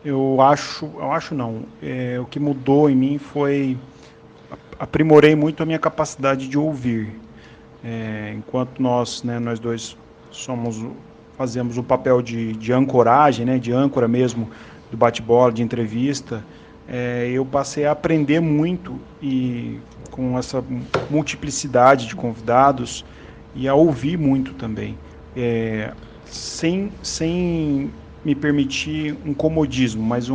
Eu acho não. O que mudou em mim foi aprimorei muito a minha capacidade de ouvir. Enquanto nós dois fazemos o papel de ancoragem, né, de âncora mesmo, do bate-bola, de entrevista, eu passei a aprender muito e com essa multiplicidade de convidados e a ouvir muito também, sem me permitir um comodismo, mas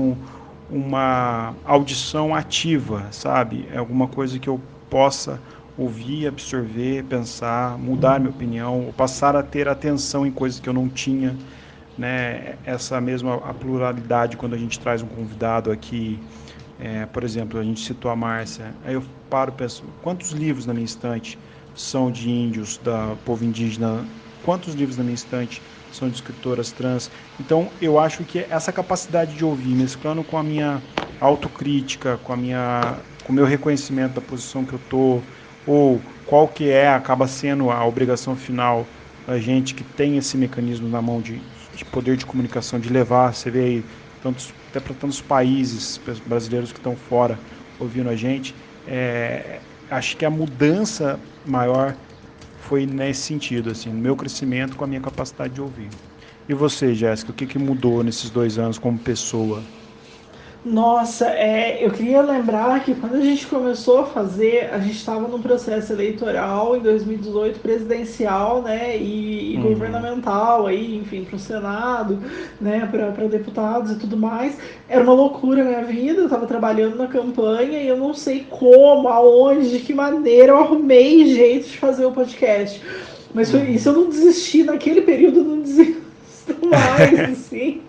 uma audição ativa, sabe? É alguma coisa que eu possa ouvir, absorver, pensar, mudar minha opinião, ou passar a ter atenção em coisas que eu não tinha, né? Essa mesma a pluralidade quando a gente traz um convidado aqui, por exemplo, a gente citou a Márcia, aí eu paro e penso, quantos livros na minha estante são de índios, da povo indígena, quantos livros na minha estante são de escritoras trans? Então eu acho que essa capacidade de ouvir, mesclando com a minha autocrítica, com o meu reconhecimento da posição que eu estou, ou qual que acaba sendo a obrigação final da gente que tem esse mecanismo na mão de poder de comunicação, de levar, você vê aí, até para tantos países brasileiros que estão fora ouvindo a gente, acho que a mudança maior foi nesse sentido, assim, no meu crescimento com a minha capacidade de ouvir. E você, Jéssica, o que mudou nesses 2 anos como pessoa? Nossa, eu queria lembrar que quando a gente começou a fazer, a gente estava num processo eleitoral em 2018, presidencial, né, e governamental, aí, enfim, para o Senado, né, para deputados e tudo mais. Era uma loucura a minha vida, eu estava trabalhando na campanha e eu não sei como, aonde, de que maneira eu arrumei jeito de fazer o podcast. Mas isso eu não desisti naquele período, eu não desisti mais, assim,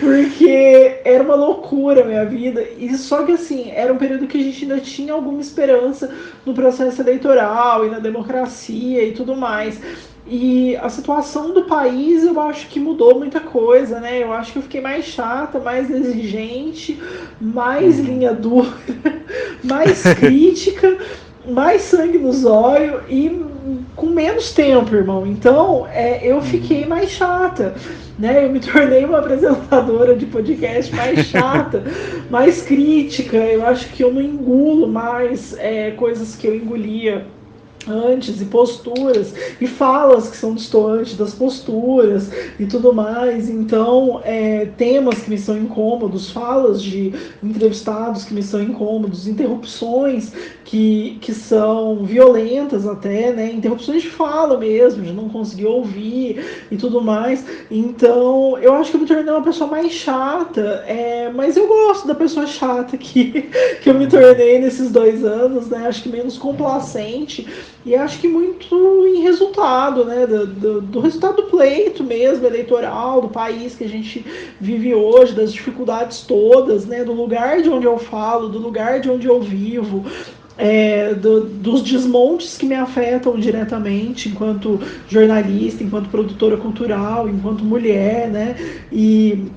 porque era uma loucura a minha vida, e só que assim, era um período que a gente ainda tinha alguma esperança no processo eleitoral e na democracia e tudo mais. E a situação do país, eu acho que mudou muita coisa, né? Eu acho que eu fiquei mais chata, mais exigente, mais linha dura, mais crítica, mais sangue nos olhos e com menos tempo, irmão. Então, eu fiquei mais chata, né? Eu me tornei uma apresentadora de podcast mais chata, mais crítica. Eu acho que eu não engulo mais coisas que eu engolia antes e posturas e falas que são distantes das posturas e tudo mais. Então, temas que me são incômodos, falas de entrevistados que me são incômodos, interrupções que são violentas até, né? Interrupções de fala mesmo, de não conseguir ouvir e tudo mais. Então, eu acho que eu me tornei uma pessoa mais chata, mas eu gosto da pessoa chata que eu me tornei nesses 2 anos, né? Acho que menos complacente. E acho que muito em resultado, né, do resultado do pleito mesmo, eleitoral, do país que a gente vive hoje, das dificuldades todas, né, do lugar de onde eu falo, do lugar de onde eu vivo, dos desmontes que me afetam diretamente enquanto jornalista, enquanto produtora cultural, enquanto mulher, né, e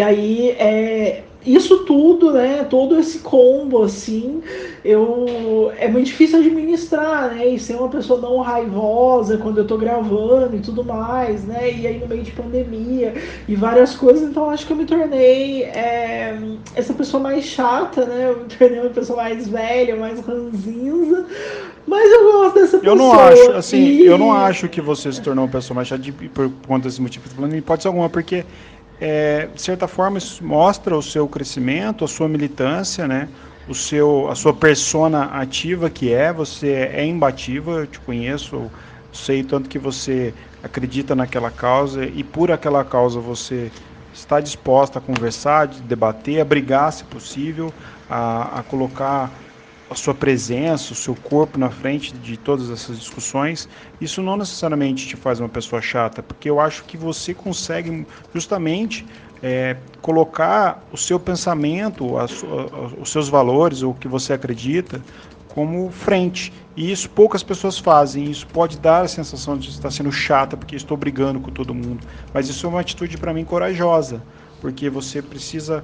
aí, isso tudo, né, todo esse combo, assim, é muito difícil administrar, né, e ser uma pessoa não raivosa quando eu tô gravando e tudo mais, né, e aí no meio de pandemia e várias coisas, então acho que eu me tornei essa pessoa mais chata, né, eu me tornei uma pessoa mais velha, mais ranzinza, mas eu gosto dessa pessoa. Eu não acho que você se tornou uma pessoa mais chata por conta desse motivo que eu tô falando, em hipótese alguma, porque de certa forma, isso mostra o seu crescimento, a sua militância, né? A sua persona ativa você é imbatível, eu te conheço, eu sei tanto que você acredita naquela causa e por aquela causa você está disposta a conversar, a debater, a brigar, se possível, a colocar a sua presença, o seu corpo na frente de todas essas discussões. Isso não necessariamente te faz uma pessoa chata, porque eu acho que você consegue justamente colocar o seu pensamento, os seus valores, o que você acredita, como frente. E isso poucas pessoas fazem. Isso pode dar a sensação de estar sendo chata, porque estou brigando com todo mundo. Mas isso é uma atitude, para mim, corajosa, porque você precisa,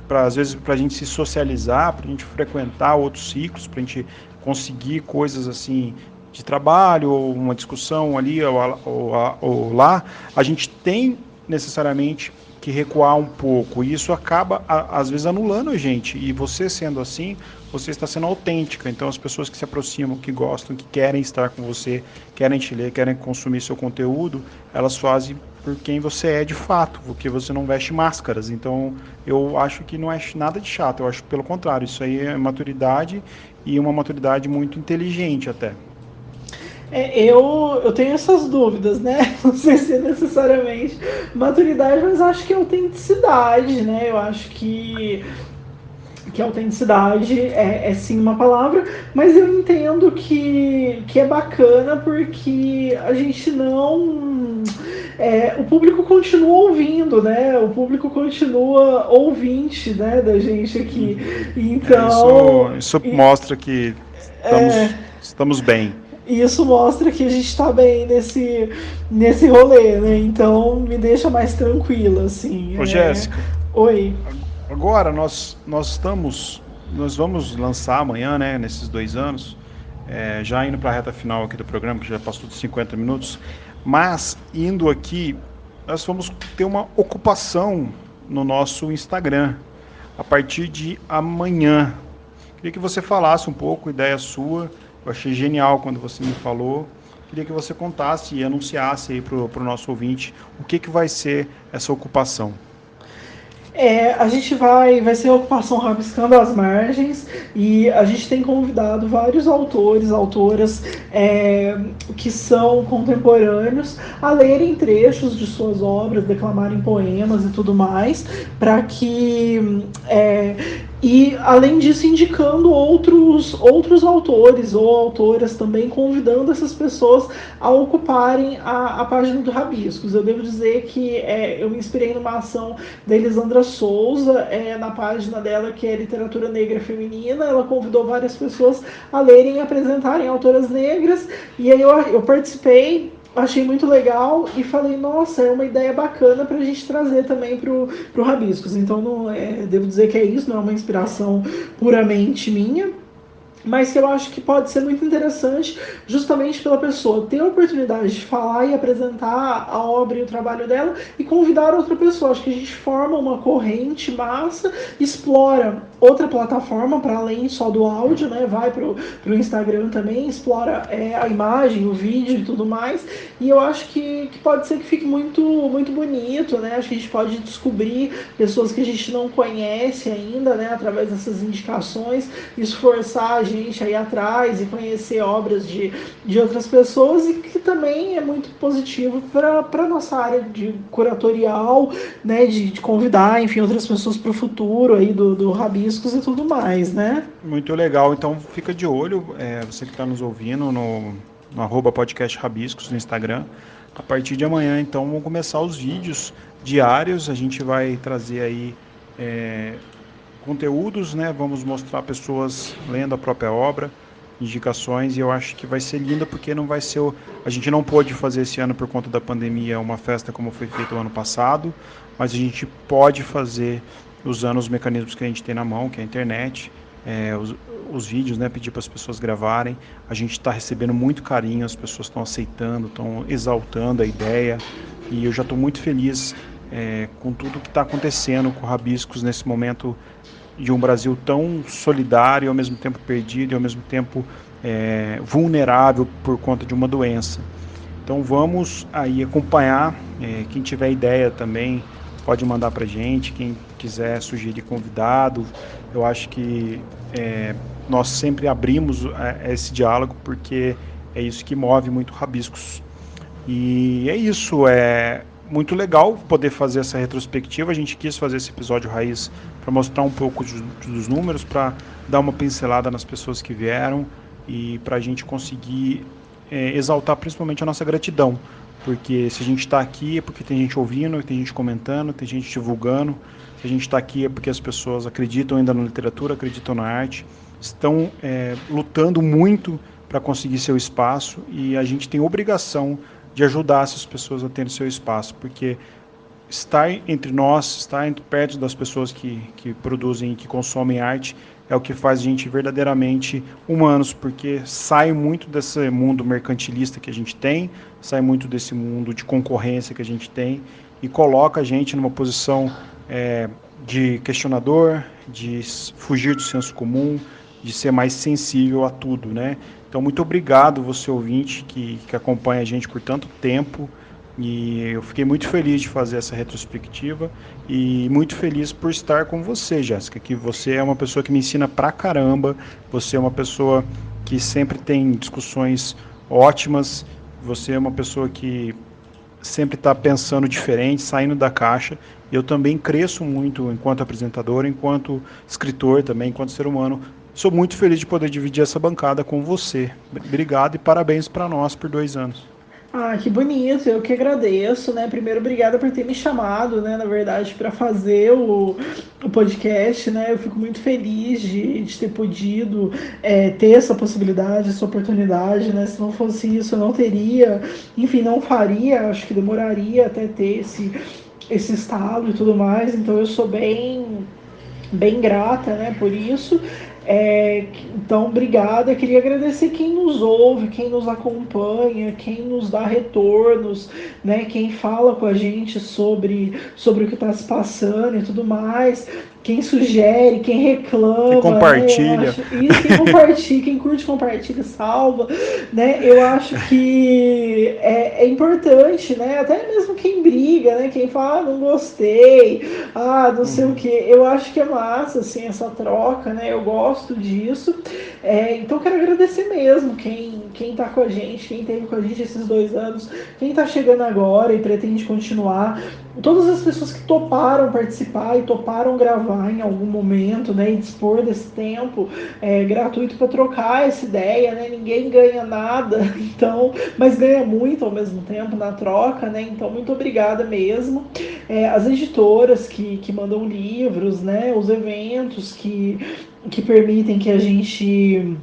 às vezes, para a gente se socializar, para a gente frequentar outros ciclos, para a gente conseguir coisas assim de trabalho, ou uma discussão ali ou lá, a gente tem necessariamente que recuar um pouco, e isso acaba, às vezes, anulando a gente, e você sendo assim, você está sendo autêntica, então as pessoas que se aproximam, que gostam, que querem estar com você, querem te ler, querem consumir seu conteúdo, elas fazem por quem você é de fato, porque você não veste máscaras. Então eu acho que não é nada de chato, eu acho pelo contrário, isso aí é maturidade, e uma maturidade muito inteligente até. Eu tenho essas dúvidas, né? Não sei se é necessariamente maturidade, mas acho que é autenticidade, né? Eu acho que autenticidade é sim uma palavra, mas eu entendo que é bacana porque a gente não. O público continua ouvindo, né? O público continua ouvinte, né, da gente aqui. Então. Isso mostra que estamos bem. Isso mostra que a gente está bem nesse rolê, né? Então me deixa mais tranquila, assim. Ô, Jéssica. Oi. Agora nós vamos lançar amanhã, né, nesses 2 anos, já indo para a reta final aqui do programa, que já passou de 50 minutos, mas indo aqui, nós vamos ter uma ocupação no nosso Instagram, a partir de amanhã. Queria que você falasse um pouco, ideia sua, eu achei genial quando você me falou, queria que você contasse e anunciasse aí para o nosso ouvinte o que vai ser essa ocupação. A gente vai ser a ocupação Rabiscando as Margens, e a gente tem convidado vários autores, autoras que são contemporâneos a lerem trechos de suas obras, declamarem poemas e tudo mais, para que e além disso indicando outros autores ou autoras também, convidando essas pessoas a ocuparem a página do Rabiscos. Eu devo dizer que eu me inspirei numa ação da Elisandra Souza, na página dela, que é Literatura Negra Feminina. Ela convidou várias pessoas a lerem e apresentarem autoras negras, e aí eu participei, achei muito legal e falei, nossa, é uma ideia bacana para a gente trazer também pro Rabiscos. Então, devo dizer que é isso, não é uma inspiração puramente minha, mas que eu acho que pode ser muito interessante, justamente pela pessoa ter a oportunidade de falar e apresentar a obra e o trabalho dela e convidar outra pessoa. Acho que a gente forma uma corrente massa, explora outra plataforma para além só do áudio, né? Vai pro Instagram também, explora a imagem, o vídeo e tudo mais. E eu acho que pode ser que fique muito bonito, né? Acho que a gente pode descobrir pessoas que a gente não conhece ainda, né? Através dessas indicações, esforçar a gente a ir atrás e conhecer obras de outras pessoas, e que também é muito positivo para a nossa área de curatorial, né? De convidar, enfim, outras pessoas para o futuro aí do Rabiscos e tudo mais, né? Muito legal, então fica de olho, você que está nos ouvindo no @podcast Rabiscos no Instagram. A partir de amanhã, então, vão começar os vídeos diários, a gente vai trazer aí conteúdos, né? Vamos mostrar pessoas lendo a própria obra, indicações, e eu acho que vai ser linda, porque não vai ser a gente não pôde fazer esse ano por conta da pandemia uma festa como foi feito o ano passado, mas a gente pode fazer usando os mecanismos que a gente tem na mão, que é a internet, os vídeos, né? Pedir para as pessoas gravarem. A gente está recebendo muito carinho, as pessoas estão aceitando, estão exaltando a ideia, e eu já estou muito feliz com tudo que está acontecendo com o Rabiscos nesse momento de um Brasil tão solidário, ao mesmo tempo perdido e ao mesmo tempo vulnerável por conta de uma doença. Então vamos aí acompanhar, quem tiver ideia também pode mandar para a gente, quem quiser sugerir convidado. Eu acho que nós sempre abrimos esse diálogo, porque é isso que move muito Rabiscos. E é isso, muito legal poder fazer essa retrospectiva. A gente quis fazer esse episódio raiz para mostrar um pouco dos números, para dar uma pincelada nas pessoas que vieram e para a gente conseguir exaltar principalmente a nossa gratidão, porque se a gente está aqui é porque tem gente ouvindo, tem gente comentando, tem gente divulgando. Se a gente está aqui é porque as pessoas acreditam ainda na literatura, acreditam na arte, estão lutando muito para conseguir seu espaço, e a gente tem obrigação de ajudar essas pessoas a terem seu espaço, porque estar entre nós, estar perto das pessoas que produzem, que consomem arte, é o que faz a gente verdadeiramente humanos, porque sai muito desse mundo mercantilista que a gente tem, sai muito desse mundo de concorrência que a gente tem, e coloca a gente numa posição de questionador, de fugir do senso comum, de ser mais sensível a tudo, né? Então, muito obrigado, você ouvinte, que acompanha a gente por tanto tempo, e eu fiquei muito feliz de fazer essa retrospectiva, e muito feliz por estar com você, Jéssica, que você é uma pessoa que me ensina pra caramba, você é uma pessoa que sempre tem discussões ótimas, você é uma pessoa que sempre está pensando diferente, saindo da caixa. Eu também cresço muito enquanto apresentador, enquanto escritor também, enquanto ser humano. Sou muito feliz de poder dividir essa bancada com você. Obrigado e parabéns para nós por 2 anos. Ah, que bonito, eu que agradeço, né? Primeiro, obrigada por ter me chamado, né? Na verdade, para fazer o podcast, né? Eu fico muito feliz de ter podido ter essa possibilidade, essa oportunidade, né? Se não fosse isso, eu não teria, enfim, não faria, acho que demoraria até ter esse estalo e tudo mais, então eu sou bem grata, né, por isso. Então, obrigada. Queria agradecer quem nos ouve, quem nos acompanha, quem nos dá retornos, né, quem fala com a gente sobre o que está se passando e tudo mais, quem sugere, quem reclama, quem compartilha, né, isso, quem compartilha, quem curte, compartilha, salva, né? Eu acho que é importante, né? Até mesmo quem briga, né? Quem fala, não gostei, não sei o que. Eu acho que é massa, assim, essa troca, né? Eu gosto disso. Então, quero agradecer mesmo quem tá com a gente, quem teve com a gente esses 2 anos, quem tá chegando agora e pretende continuar. Todas as pessoas que toparam participar e toparam gravar em algum momento, né, e dispor desse tempo gratuito para trocar essa ideia, né? Ninguém ganha nada, então, mas ganha muito ao mesmo tempo na troca, né? Então, muito obrigada mesmo. As editoras que mandam livros, né? Os eventos que permitem que a gente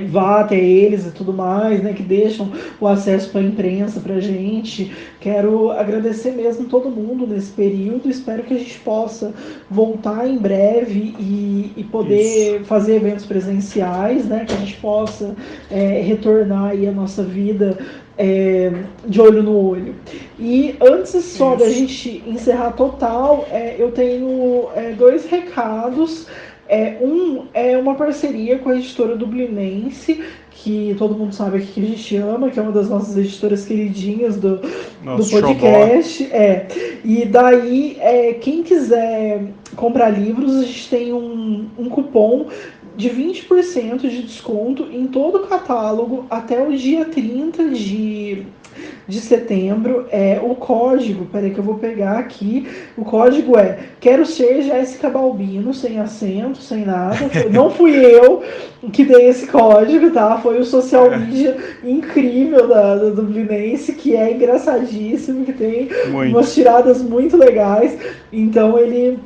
vá até eles e tudo mais, né, que deixam o acesso para a imprensa para a gente. Quero agradecer mesmo todo mundo nesse período, espero que a gente possa voltar em breve e poder fazer eventos presenciais, né, que a gente possa retornar aí a nossa vida de olho no olho. E antes só da gente encerrar total, eu tenho 2 recados. É uma parceria com a editora Dublinense, que todo mundo sabe aqui que a gente ama, que é uma das nossas editoras queridinhas do podcast. E daí, quem quiser comprar livros, a gente tem um cupom de 20% de desconto em todo o catálogo até o dia 30 de setembro. O código, peraí que eu vou pegar aqui, o código quero ser Jéssica Balbino, sem acento, sem nada, não fui eu que dei esse código, tá? Foi o social media incrível da Dublinense, que é engraçadíssimo, que tem umas tiradas muito legais, então ele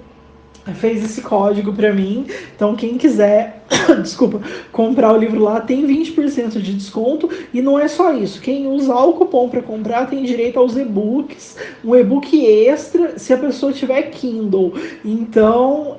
fez esse código para mim. Então quem quiser desculpa, comprar o livro lá tem 20% de desconto. E não é só isso, quem usar o cupom para comprar tem direito aos e-books, um e-book extra se a pessoa tiver Kindle. Então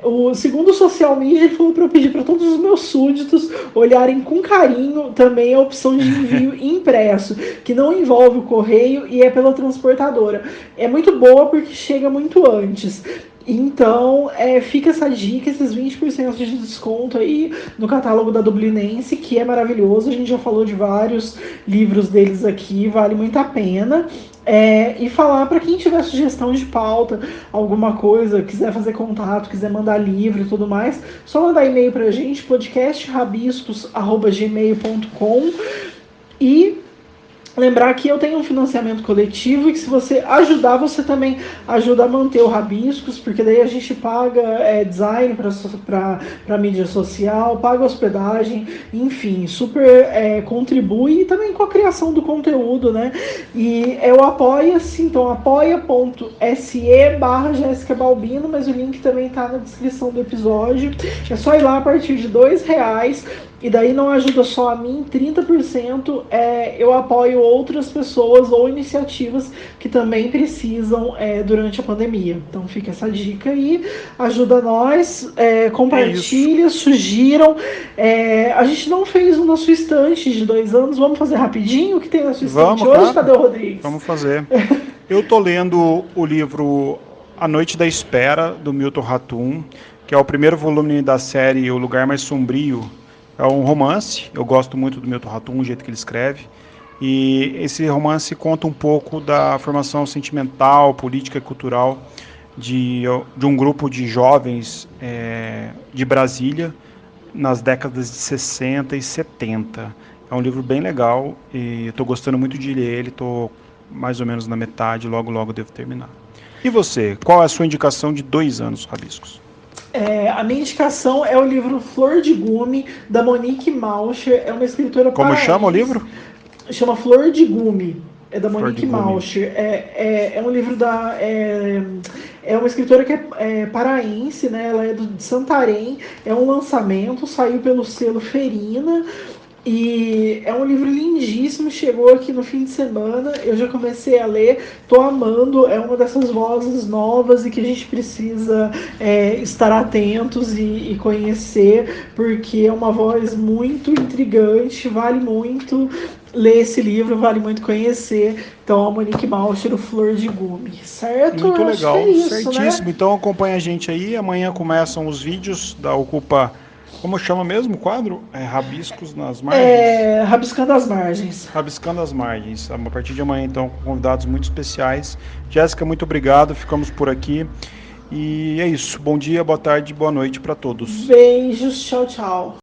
o segundo social media, ele falou para eu pedir para todos os meus súditos olharem com carinho também a opção de envio impresso, que não envolve o correio e é pela transportadora. É muito boa porque chega muito antes. Então, fica essa dica, esses 20% de desconto aí no catálogo da Dublinense, que é maravilhoso. A gente já falou de vários livros deles aqui, vale muito a pena. E falar para quem tiver sugestão de pauta, alguma coisa, quiser fazer contato, quiser mandar livro e tudo mais, só mandar e-mail pra gente, podcastrabiscos@gmail.com. E lembrar que eu tenho um financiamento coletivo e que se você ajudar, você também ajuda a manter o Rabiscos, porque daí a gente paga design para mídia social, paga hospedagem, enfim, super contribui e também com a criação do conteúdo, né? E eu apoio-se, então apoia.se/Jéssica Balbino, mas o link também tá na descrição do episódio. É só ir lá a partir de R$2. E daí não ajuda só a mim, 30% eu apoio outras pessoas ou iniciativas que também precisam durante a pandemia. Então fica essa dica aí, ajuda nós, compartilha, sugiram. A gente não fez um na sua estante de 2 anos, vamos fazer rapidinho o que tem na sua estante hoje? Cadê o Rodrigues? Vamos fazer. Eu tô lendo o livro A Noite da Espera, do Milton Ratum, que é o primeiro volume da série O Lugar Mais Sombrio. É um romance, eu gosto muito do Milton Ratum, o jeito que ele escreve, e esse romance conta um pouco da formação sentimental, política e cultural de um grupo de jovens de Brasília nas décadas de 60 e 70. É um livro bem legal e estou gostando muito de ler ele, estou mais ou menos na metade, logo devo terminar. E você, qual é a sua indicação de 2 anos, Rabiscos? A minha indicação é o livro Flor de Gume, da Monique Mauscher. É uma escritora paraense. Como chama o livro? Chama Flor de Gume. É da Monique Mauscher. É um livro é uma escritora que é paraense, né? Ela é de Santarém. É um lançamento, saiu pelo selo Ferina. E é um livro lindíssimo, chegou aqui no fim de semana, eu já comecei a ler, tô amando, é uma dessas vozes novas e que a gente precisa estar atentos e conhecer, porque é uma voz muito intrigante, vale muito ler esse livro, vale muito conhecer. Então, a Monique Mauscher, o Flor de Gume, certo? Muito legal, isso, certíssimo. Né? Então acompanha a gente aí, amanhã começam os vídeos da Ocupa. Como chama mesmo o quadro? Rabiscos nas Margens? Rabiscando as Margens. Rabiscando as Margens. A partir de amanhã, então, com convidados muito especiais. Jéssica, muito obrigado. Ficamos por aqui. E é isso. Bom dia, boa tarde, boa noite para todos. Beijos, tchau, tchau.